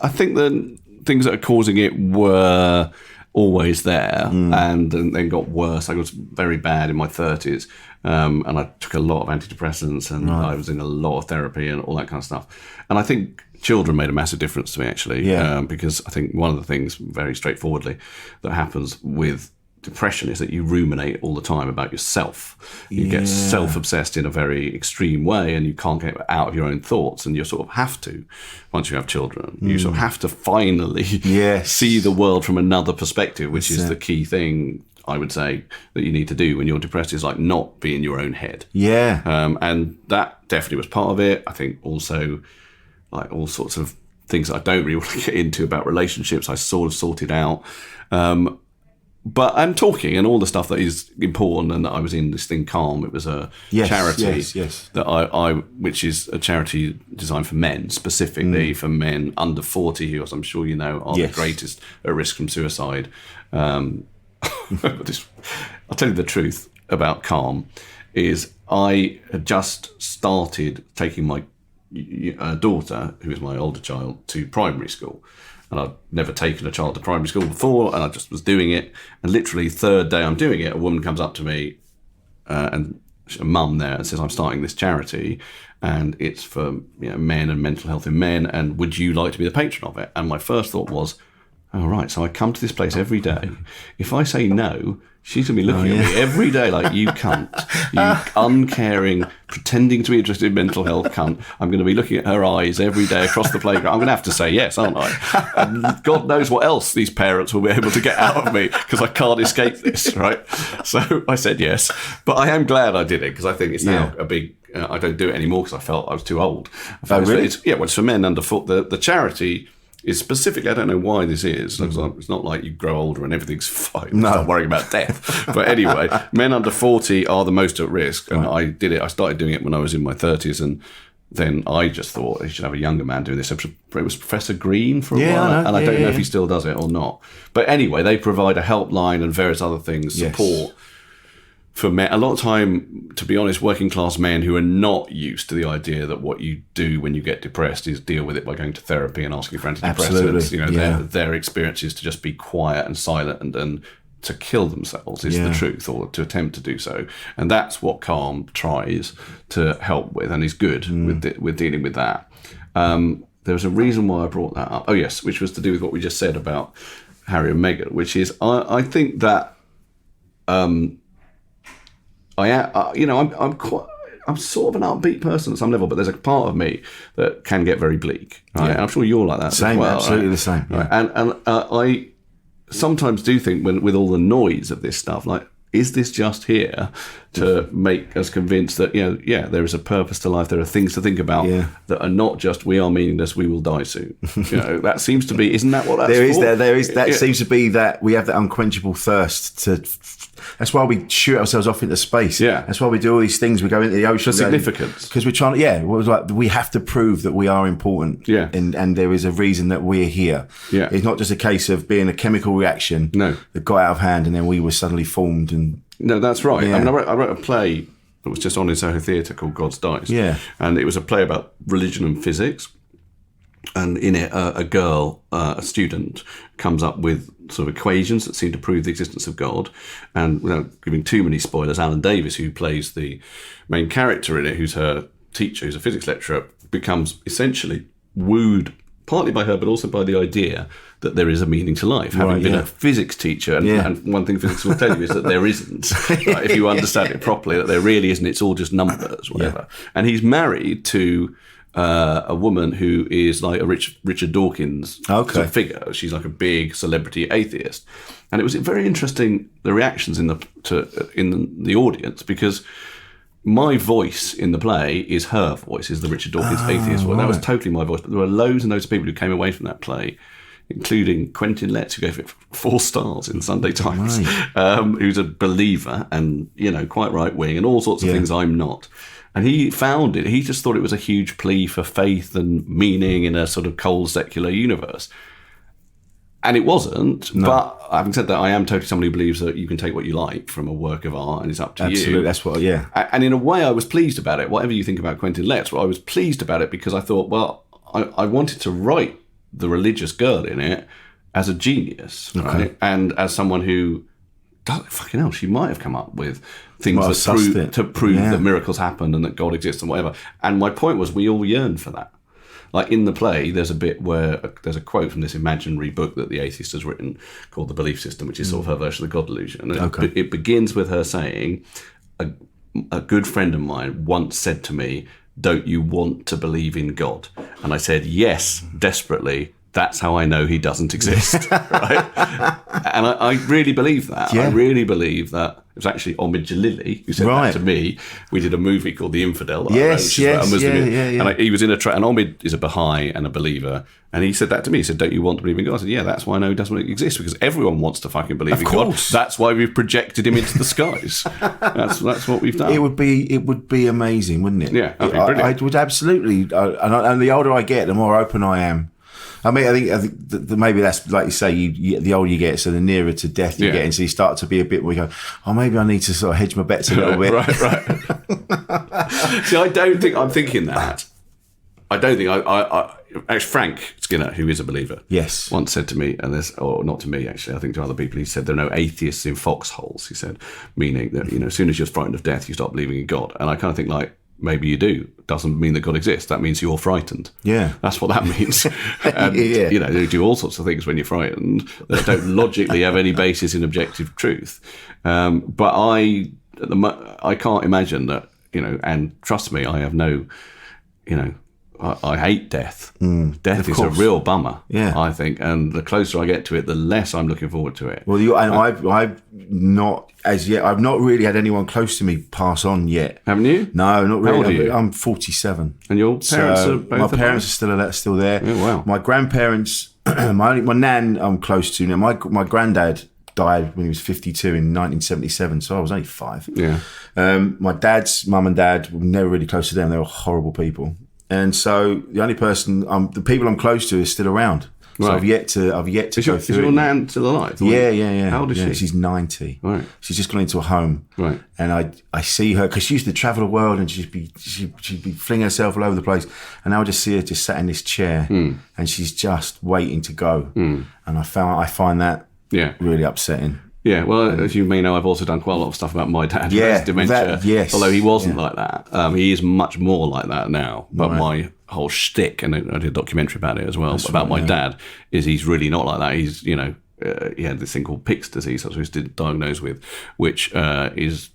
think the things that are causing it were always there, and then got worse. I got very bad in my 30s, and I took a lot of antidepressants, and I was in a lot of therapy and all that kind of stuff. And I think children made a massive difference to me, actually, because I think one of the things, very straightforwardly, that happens with depression is that you ruminate all the time about yourself. You get self-obsessed in a very extreme way, and you can't get out of your own thoughts, and you sort of have to, once you have children, you sort of have to finally see the world from another perspective, which is the key thing, I would say, that you need to do when you're depressed, is like not be in your own head. And that definitely was part of it. I think also like all sorts of things that I don't really want to get into about relationships, I sort of sorted out. But I'm talking, and all the stuff that is important, and that I was in this thing, Calm. It was a charity that I which is a charity designed for men, specifically for men under 40, who, as I'm sure you know, are the greatest at risk from suicide. I'll tell you the truth about Calm, is I had just started taking my daughter, who is my older child, to primary school. And I'd never taken a child to primary school before, and I just was doing it. And literally, third day I'm doing it, a woman comes up to me and a mum there, and says, I'm starting this charity, and it's for men and mental health in men, and would you like to be the patron of it? And my first thought was, oh, right, so I come to this place every day. If I say no, she's going to be looking at me every day like, you cunt, you uncaring, pretending to be interested in mental health cunt. I'm going to be looking at her eyes every day across the playground. I'm going to have to say yes, aren't I? And God knows what else these parents will be able to get out of me, because I can't escape this, right? So I said yes. But I am glad I did it, because I think it's now a big... I don't do it anymore because I felt I was too old. Really? It's for men under foot. The charity is specifically, I don't know why this is. It's not like you grow older and everything's fine. No. Not worrying about death. But anyway, men under 40 are the most at risk. And I did it. I started doing it when I was in my 30s, and then I just thought you should have a younger man doing this. It was Professor Green for a while, and I don't know if he still does it or not. But anyway, they provide a helpline and various other things, support for men. A lot of time, to be honest, working class men who are not used to the idea that what you do when you get depressed is deal with it by going to therapy and asking for antidepressants. Their experience is to just be quiet and silent and to kill themselves is the truth, or to attempt to do so. And that's what Calm tries to help with, and is good with dealing with that. There was a reason why I brought that up. Oh yes, which was to do with what we just said about Harry and Meghan, which is I think that I'm sort of an upbeat person at some level, but there's a part of me that can get very bleak. Right? Yeah. And I'm sure you're like that. Same, as well, absolutely right? the same. Yeah. Right? And I sometimes do think, with all the noise of this stuff, like, is this just here to make us convinced that, there is a purpose to life, there are things to think about that are not just, we are meaningless, we will die soon. That seems to be, isn't that what that's for? There is that seems to be that we have that unquenchable thirst to... That's why we shoot ourselves off into space. Yeah. That's why we do all these things. We go into the ocean. For significance. Because we're trying to, it was like, we have to prove that we are important. Yeah. And there is a reason that we're here. Yeah. It's not just a case of being a chemical reaction that got out of hand and then we were suddenly formed. And no, that's right. Yeah. I mean, I wrote a play that was just on in Soho Theatre called God's Dice. Yeah. And it was a play about religion and physics. And in it, a girl, a student, comes up with sort of equations that seem to prove the existence of God. And without giving too many spoilers, Alan Davis, who plays the main character in it, who's her teacher, who's a physics lecturer, becomes essentially wooed partly by her, but also by the idea that there is a meaning to life. Having been a physics teacher, and one thing physics will tell you is that there isn't. Right? If you understand it properly, that there really isn't. It's all just numbers, whatever. Yeah. And he's married to... a woman who is like a Richard Dawkins sort of figure. She's like a big celebrity atheist, and it was very interesting, the reactions in the audience, because my voice in the play is her voice, is the Richard Dawkins atheist voice. That was totally my voice. But there were loads and loads of people who came away from that play, including Quentin Letts, who gave it 4 stars in Sunday Times, who's a believer and quite right wing and all sorts of things I'm not. And he found it. He just thought it was a huge plea for faith and meaning in a sort of cold secular universe. And it wasn't. No. But having said that, I am totally somebody who believes that you can take what you like from a work of art and it's up to you. Absolutely, that's what, And in a way, I was pleased about it. Whatever you think about Quentin Letts, I was pleased about it because I thought, well, I wanted to write the religious girl in it as a genius, right? And as someone who... fucking hell, she might have come up with things to prove that miracles happen and that God exists and whatever. And my point was, we all yearn for that. Like in the play, there's a bit where there's a quote from this imaginary book that the atheist has written called The Belief System, which is sort of her version of the God Delusion. And it begins with her saying, a good friend of mine once said to me, "Don't you want to believe in God?" And I said, yes, desperately. That's how I know he doesn't exist, right? And I really believe that. Yeah. I really believe that. It was actually Omid Jalili who said that to me. We did a movie called The Infidel. That I wrote, which is a Muslim. And he was in and Omid is a Baha'i and a believer. And he said that to me. He said, "Don't you want to believe in God?" I said, "Yeah, that's why I know he doesn't exist, because everyone wants to fucking believe in God. That's why we've projected him into the skies." That's what we've done. It would be amazing, wouldn't it? Yeah, that'd be brilliant. I would absolutely. And the older I get, the more open I am. I mean, I think that maybe that's, like you say, the older you get, so the nearer to death you get, and so you start to be a bit more, you go, oh, maybe I need to sort of hedge my bets a little bit. Right. See, I don't think I'm thinking that. I don't think actually, Frank Skinner, who is a believer, yes, once said to me, or not to me actually, I think to other people, he said there are no atheists in foxholes. He said, meaning that as soon as you're frightened of death, you start believing in God. And I kind of think like, maybe you do. Doesn't mean that God exists. That means you're frightened. Yeah. That's what that means. And, they do all sorts of things when you're frightened that don't logically have any basis in objective truth. But I can't imagine that, and trust me, I have no, I hate death. Death is a real bummer, I think. And the closer I get to it, the less I'm looking forward to it. Well, I've not as yet. I've not really had anyone close to me pass on yet. Haven't you? No, not really. How old are you? I'm 47. And your parents are both? My parents are still there. Oh, wow. My grandparents, my nan, I'm close to now. My granddad died when he was 52 in 1977, so I was only 5. Yeah. My dad's mum and dad were never really close to them. They were horrible people. And so the only person, the people I'm close to, is still around. So I've yet to go through. Is your nan still alive? Yeah. How old is she? She's 90. Right. She's just gone into a home. Right. And I see her because she used to travel the world and she'd be flinging herself all over the place. And now I just see her just sat in this chair and she's just waiting to go. And I find that really upsetting. Yeah, well, as you may know, I've also done quite a lot of stuff about my dad who has dementia. Yes. Although he wasn't like that. He is much more like that now. But my whole shtick, and I did a documentary about it as well, about my dad, is he's really not like that. He's, he had this thing called Pick's disease, that's what he was diagnosed with, which is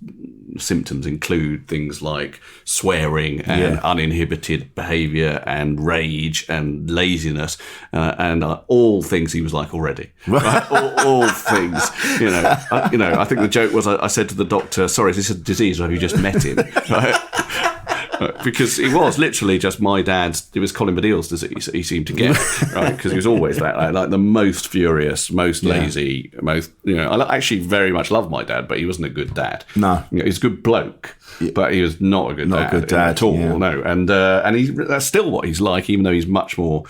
symptoms include things like swearing and uninhibited behaviour and rage and laziness and all things he was like already. Right? all things. I think the joke was I said to the doctor, "Sorry, is this a disease or have you just met him?" Right? Because it was literally just my dad's. It was Colin Baddiel's disease. He seemed to get right because he was always like the most furious, most lazy, most. I actually very much loved my dad, but he wasn't a good dad. No, he's a good bloke, but he was not a good dad at all. Yeah. No, and that's still what he's like, even though he's much more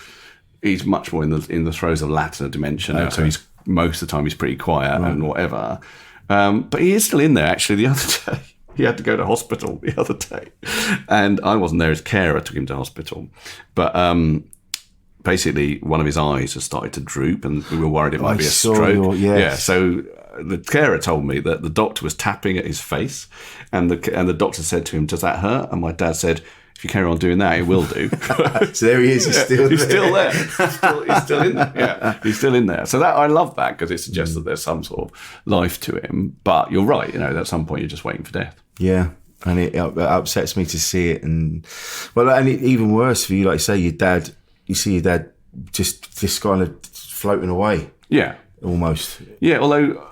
in the throes of latter dementia now. Okay. So he's most of the time he's pretty quiet and whatever. But he is still in there. Actually, the other day. He had to go to hospital the other day. And I wasn't there. His carer took him to hospital. But basically, one of his eyes has started to droop and we were worried it might be a stroke. Yeah, so the carer told me that the doctor was tapping at his face and the doctor said to him, "Does that hurt?" And my dad said, "If you carry on doing that, it will do." So there he is. He's still there. He's still in there. Yeah, he's still in there. So that I love that because it suggests that there's some sort of life to him. But you're right. At some point you're just waiting for death. Yeah, and it upsets me to see it, and even worse for you, like you say, you see your dad just kind of floating away. Yeah, almost. Yeah, although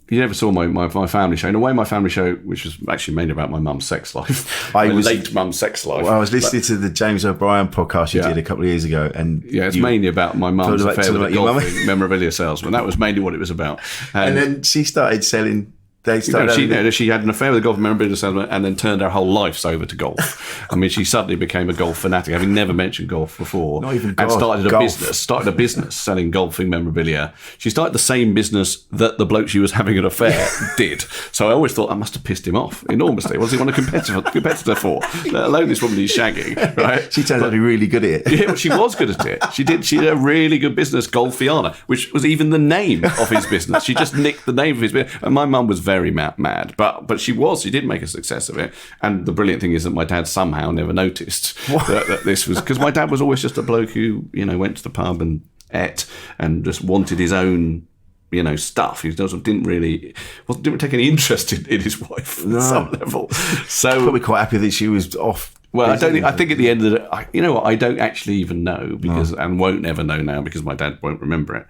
you never saw my family show. In a way, my family show, which was actually mainly about my mum's sex life, late mum's sex life. Well, I was listening to the James O'Brien podcast you did a couple of years ago, and it's mainly about my mum's affair with a golfing memorabilia salesman. That was mainly what it was about. And then she started selling. She had an affair with a golf memorabilia salesman and then turned her whole life over to golf. I mean, she suddenly became a golf fanatic, having never mentioned golf before. Not even golf. And started a business selling golfing memorabilia. She started the same business that the bloke she was having an affair did. So I always thought that must have pissed him off enormously. What does he want a competitor for? Let alone this woman he's shagging, right? She turned out to be really good at it. Yeah, well, she was good at it. She had a really good business, Golfiana, which was even the name of his business. She just nicked the name of his business. And my mum was very mad, but she did make a success of it. And the brilliant thing is that my dad somehow never noticed that this was, because my dad was always just a bloke who went to the pub and ate and just wanted his own stuff. He didn't take any interest in his wife at some level. So probably quite happy that she was off. Well, I think at the end of the day, I don't actually even know because and won't ever know now because my dad won't remember it.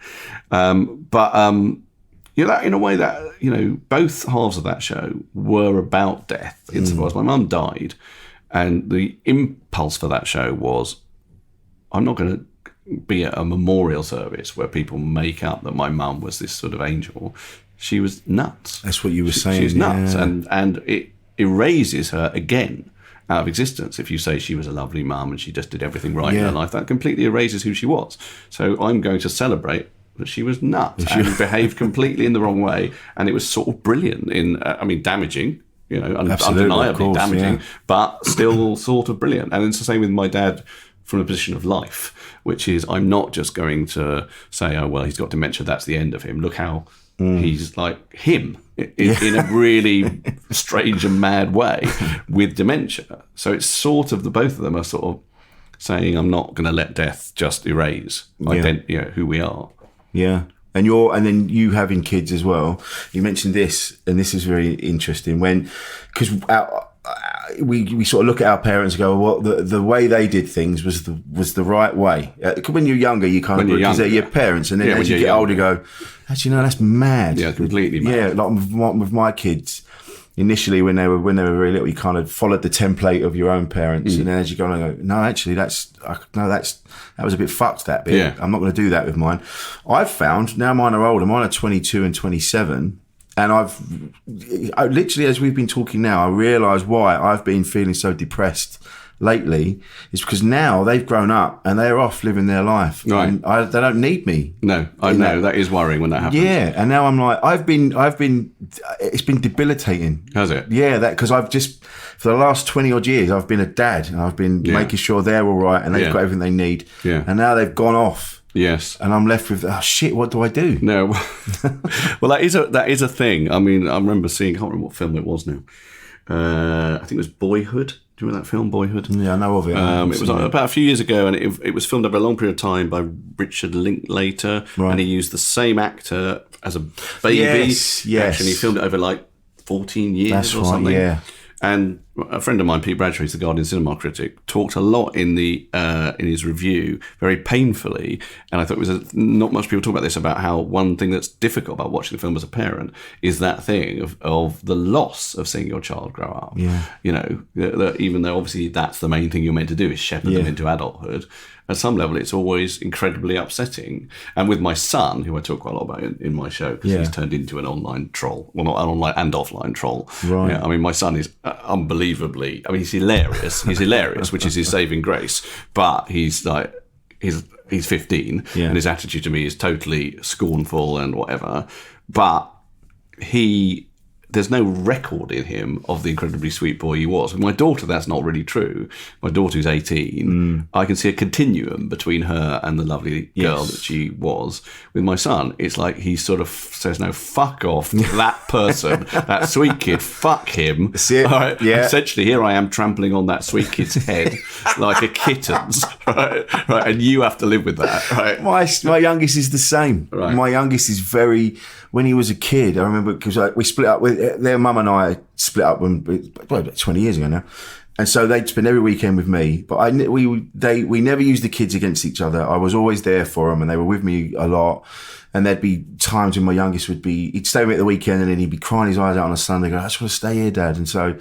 That in a way that, both halves of that show were about death insofar as my mum died. And the impulse for that show was, I'm not going to be at a memorial service where people make up that my mum was this sort of angel. She was nuts. That's what you were saying. She was nuts. And it erases her again out of existence. If you say she was a lovely mum and she just did everything right in her life, that completely erases who she was. So I'm going to celebrate that she was nuts and behaved completely in the wrong way, and it was sort of brilliant damaging, undeniably damaging, but still sort of brilliant. And it's the same with my dad from a position of life, which is I'm not just going to say, oh, well, he's got dementia, that's the end of him. Look how he's like him in a really strange and mad way with dementia. So it's sort of both of them are sort of saying, I'm not going to let death just erase who we are. Yeah. And then you having kids as well. You mentioned this, and this is very interesting because we sort of look at our parents and go, well, the way they did things was the right way. When you're younger, you kind of because they're your parents, and then as you get older, you go, actually, no, that's mad. Yeah, completely mad. Yeah, like with my kids. Initially, when they were very little, you kind of followed the template of your own parents, and then as you go on, and go, no, actually, that was a bit fucked. That bit, yeah. I'm not going to do that with mine. I've found now mine are older. Mine are 22 and 27, and I literally, as we've been talking now, I realise why I've been feeling so depressed lately is because now they've grown up and they're off living their life. Right. And they don't need me. No, I know. That is worrying when that happens. Yeah. And now I'm like, it's been debilitating. Has it? Yeah, because I've just, for the last 20 odd years, I've been a dad and I've been making sure they're all right and they've got everything they need. Yeah. And now they've gone off. Yes. And I'm left with, oh shit, what do I do? No. Well, that is a thing. I mean, I remember seeing, I can't remember what film it was now. I think it was Boyhood. Do you remember that film, Boyhood? Yeah, I know of it. It was about a few years ago, and it was filmed over a long period of time by Richard Linklater, and he used the same actor as a baby. Yes. Actually, he filmed it over like 14 years or something. Yeah. And a friend of mine, Pete Bradshaw, who's the Guardian cinema critic, talked a lot in his review, very painfully, and I thought it was not much people talk about this, about how one thing that's difficult about watching the film as a parent is that thing of the loss of seeing your child grow up. Yeah. You know, even though obviously that's the main thing you're meant to do is shepherd them into adulthood. At some level, it's always incredibly upsetting. And with my son, who I talk quite a lot about in my show, because he's turned into an online troll. Well, not an online and offline troll. Right. Yeah, I mean, my son is unbelievably... I mean, he's hilarious. He's hilarious, which is his saving grace. But he's like... He's 15, and his attitude to me is totally scornful and whatever. But there's no record in him of the incredibly sweet boy he was. With my daughter, that's not really true. My daughter, who's 18, I can see a continuum between her and the lovely girl that she was. With my son, it's like he sort of says, no, fuck off, that person, that sweet kid, fuck him. That's it. All right? Yeah. Essentially, here I am trampling on that sweet kid's head like a kitten's, right? And you have to live with that, right? My youngest is the same. Right. My youngest is very... When he was a kid, I remember because we split up with their mum and I split up about 20 years ago now, and so they'd spend every weekend with me. But we never used the kids against each other. I was always there for them, and they were with me a lot. And there'd be times when my youngest he'd stay with me at the weekend, and then he'd be crying his eyes out on a Sunday. Go, I just want to stay here, Dad. And so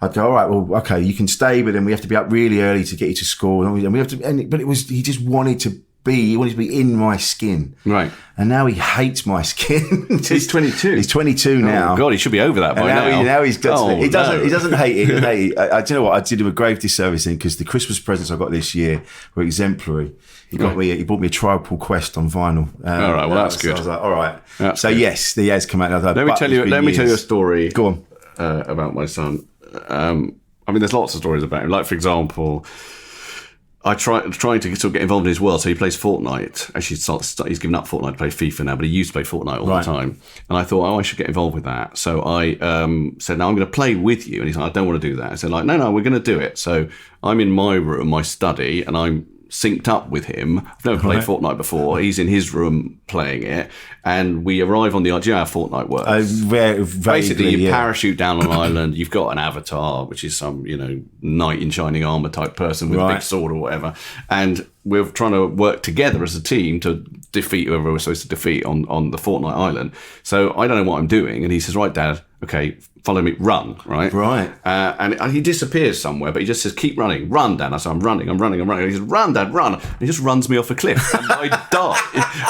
I'd go, all right, well, okay, you can stay, but then we have to be up really early to get you to school, and we have to. But he just wanted to be in my skin. Right. And now he hates my skin. He's 22. He's 22 now. Oh, God, he should be over that by now. Now he's got to. He doesn't hate it. He doesn't hate it. I do you know what? I did him a grave disservice in because the Christmas presents I got this year were exemplary. He bought me a Tribe Called Quest on vinyl. All right, well, that's good. So I was like, all right. That's so, good. yes, he has come out. Let me tell you a story. Go on. About my son. I mean, there's lots of stories about him. Like, for example... I trying to sort of get involved in his world. So he plays Fortnite. Actually, he's given up Fortnite to play FIFA now, but he used to play Fortnite all the time. And I thought, I should get involved with that. So I said, no, I'm going to play with you. And he's like, I don't want to do that. I said, no, we're going to do it. So I'm in my room, my study, and I'm synced up with him. I've never played Fortnite before. He's in his room playing it. And we arrive on the... Do you know how Fortnite works? Basically, you parachute down an island. You've got an avatar, which is some, knight in shining armour type person with a big sword or whatever. And we're trying to work together as a team to defeat whoever we're supposed to defeat on the Fortnite island. So I don't know what I'm doing. And he says, right, Dad, okay, follow me, run, right? Right. And he disappears somewhere, but he just says, keep running, run, Dad. I said, I'm running. And he says, run, Dad, run. And he just runs me off a cliff and I die,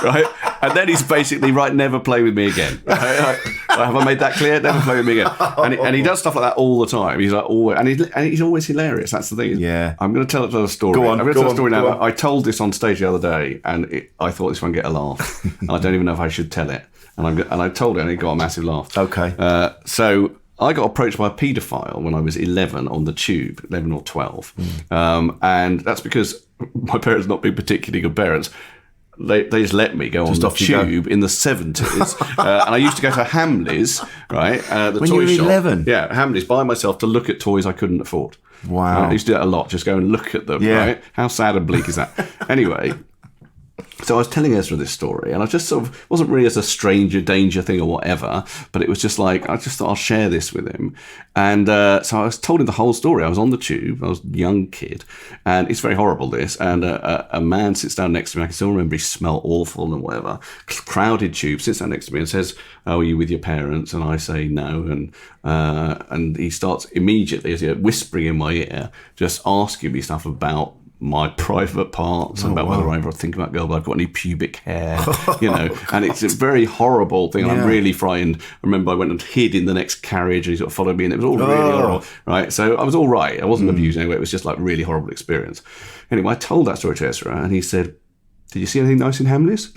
right? And then he's basically, right, never play with me again. Right? Have I made that clear? Never play with me again. And he does stuff like that all the time. He's like, always, and he's always hilarious. That's the thing. Yeah. I'm going to tell a story. Go on. I'm going to tell a story now. I told this on stage the other day, and I thought this one would get a laugh. And I don't even know if I should tell it. And I told it, and it got a massive laugh. Okay. So I got approached by a paedophile when I was 11 on the tube, 11 or 12. And that's because my parents not being particularly good parents, they just let me go on the tube in the 70s. And I used to go to Hamleys, right? The when toy you were shop. 11? Yeah, Hamleys by myself to look at toys I couldn't afford. Wow. I used to do that a lot, just go and look at them, right? How sad and bleak is that? Anyway, so I was telling Ezra this story, and I just sort of wasn't really as a stranger danger thing or whatever, but it was just like, I just thought I'll share this with him. And so I was told him the whole story. I was on the tube, I was a young kid, and it's very horrible, this, and a man sits down next to me. I can still remember he smelled awful and whatever. Crowded tube, sits down next to me and says, "Oh, are you with your parents?" And I say no, and he starts immediately, as he whispering in my ear, just asking me stuff about my private parts and about whether I ever think about girl, but I've got any pubic hair, and it's a very horrible thing. I'm really frightened. I remember I went and hid in the next carriage and he sort of followed me, and it was all really horrible, right? So I was all right. I wasn't abused anyway. It was just like really horrible experience. Anyway, I told that story to Ezra and he said, "Did you see anything nice in Hamleys?"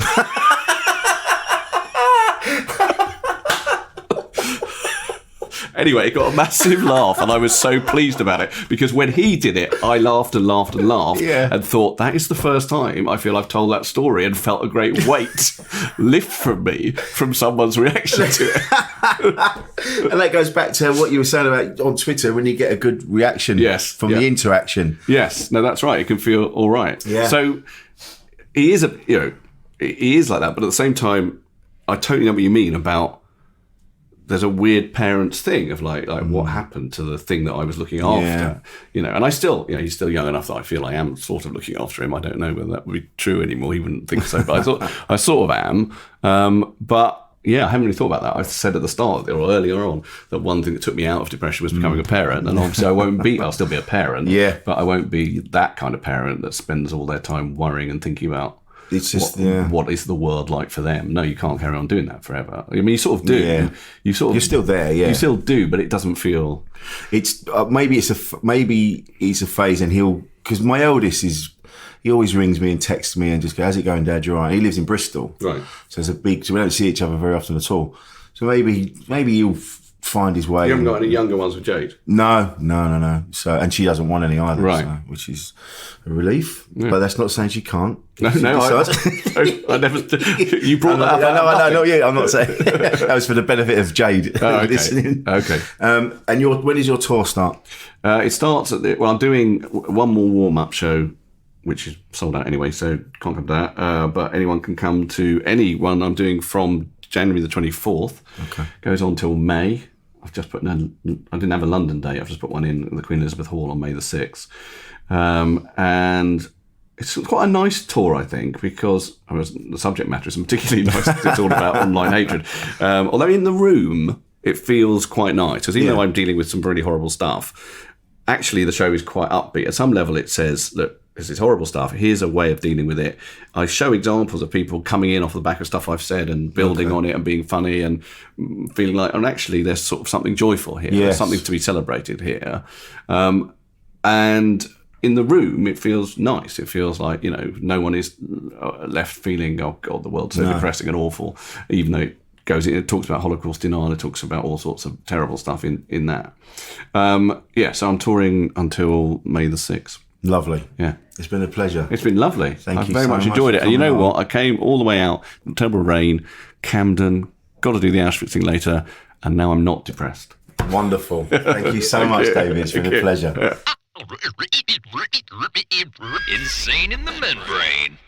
Anyway, it got a massive laugh, and I was so pleased about it, because when he did it, I laughed and laughed and laughed and thought, that is the first time I feel I've told that story and felt a great weight lift from me from someone's reaction to it. And that goes back to what you were saying about on Twitter, when you get a good reaction from the interaction. Yes, no, that's right. It can feel all right. Yeah. So he is he is like that, but at the same time, I totally know what you mean about there's a weird parents thing of like what happened to the thing that I was looking after, and I still, he's still young enough that I feel I am sort of looking after him. I don't know whether that would be true anymore. He wouldn't think so, but I sort of am. But yeah, I haven't really thought about that. I said at the start or earlier on that one thing that took me out of depression was becoming a parent, and obviously I'll still be a parent, but I won't be that kind of parent that spends all their time worrying and thinking about it's just what is the world like for them. No, you can't carry on doing that forever. I mean, you sort of do. Yeah. You're still there. Yeah, you still do, but it doesn't feel. It's maybe it's a phase, and because my eldest he always rings me and texts me and just goes, "How's it going, Dad? You're right." He lives in Bristol, right? So so we don't see each other very often at all. So maybe he'll find his way. You haven't got any younger ones with Jade? No. So, and she doesn't want any either, right? So, which is a relief. Yeah. But that's not saying she can't. No, I never. You brought that up. No, not you. I'm not saying that was for the benefit of Jade listening. Okay. And when does your tour start? It starts at I'm doing one more warm-up show, which is sold out anyway, so can't come to that. But anyone can come to any one I'm doing from January the 24th. Okay. Goes on till May. I've just put I didn't have a London date. I've just put one in the Queen Elizabeth Hall on May the 6th. And it's quite a nice tour, I think, because the subject matter isn't particularly nice. It's all about online hatred. Although in the room, it feels quite nice. Because even though I'm dealing with some really horrible stuff, actually the show is quite upbeat. At some level, it says, look, this is horrible stuff. Here's a way of dealing with it. I show examples of people coming in off the back of stuff I've said and building on it and being funny and feeling like, and actually there's sort of something joyful here. There's something to be celebrated here. And in the room, it feels nice. It feels like, no one is left feeling, oh God, the world's so depressing and awful, even though it talks about Holocaust denial, it talks about all sorts of terrible stuff in that. So I'm touring until May the 6th. Lovely. Yeah. It's been a pleasure. It's been lovely. Thank you very much enjoyed it. And you know what? I came all the way out, terrible rain, Camden, got to do the Auschwitz thing later, and now I'm not depressed. Wonderful. Thank you so much, David. It's been a pleasure. Insane in the membrane.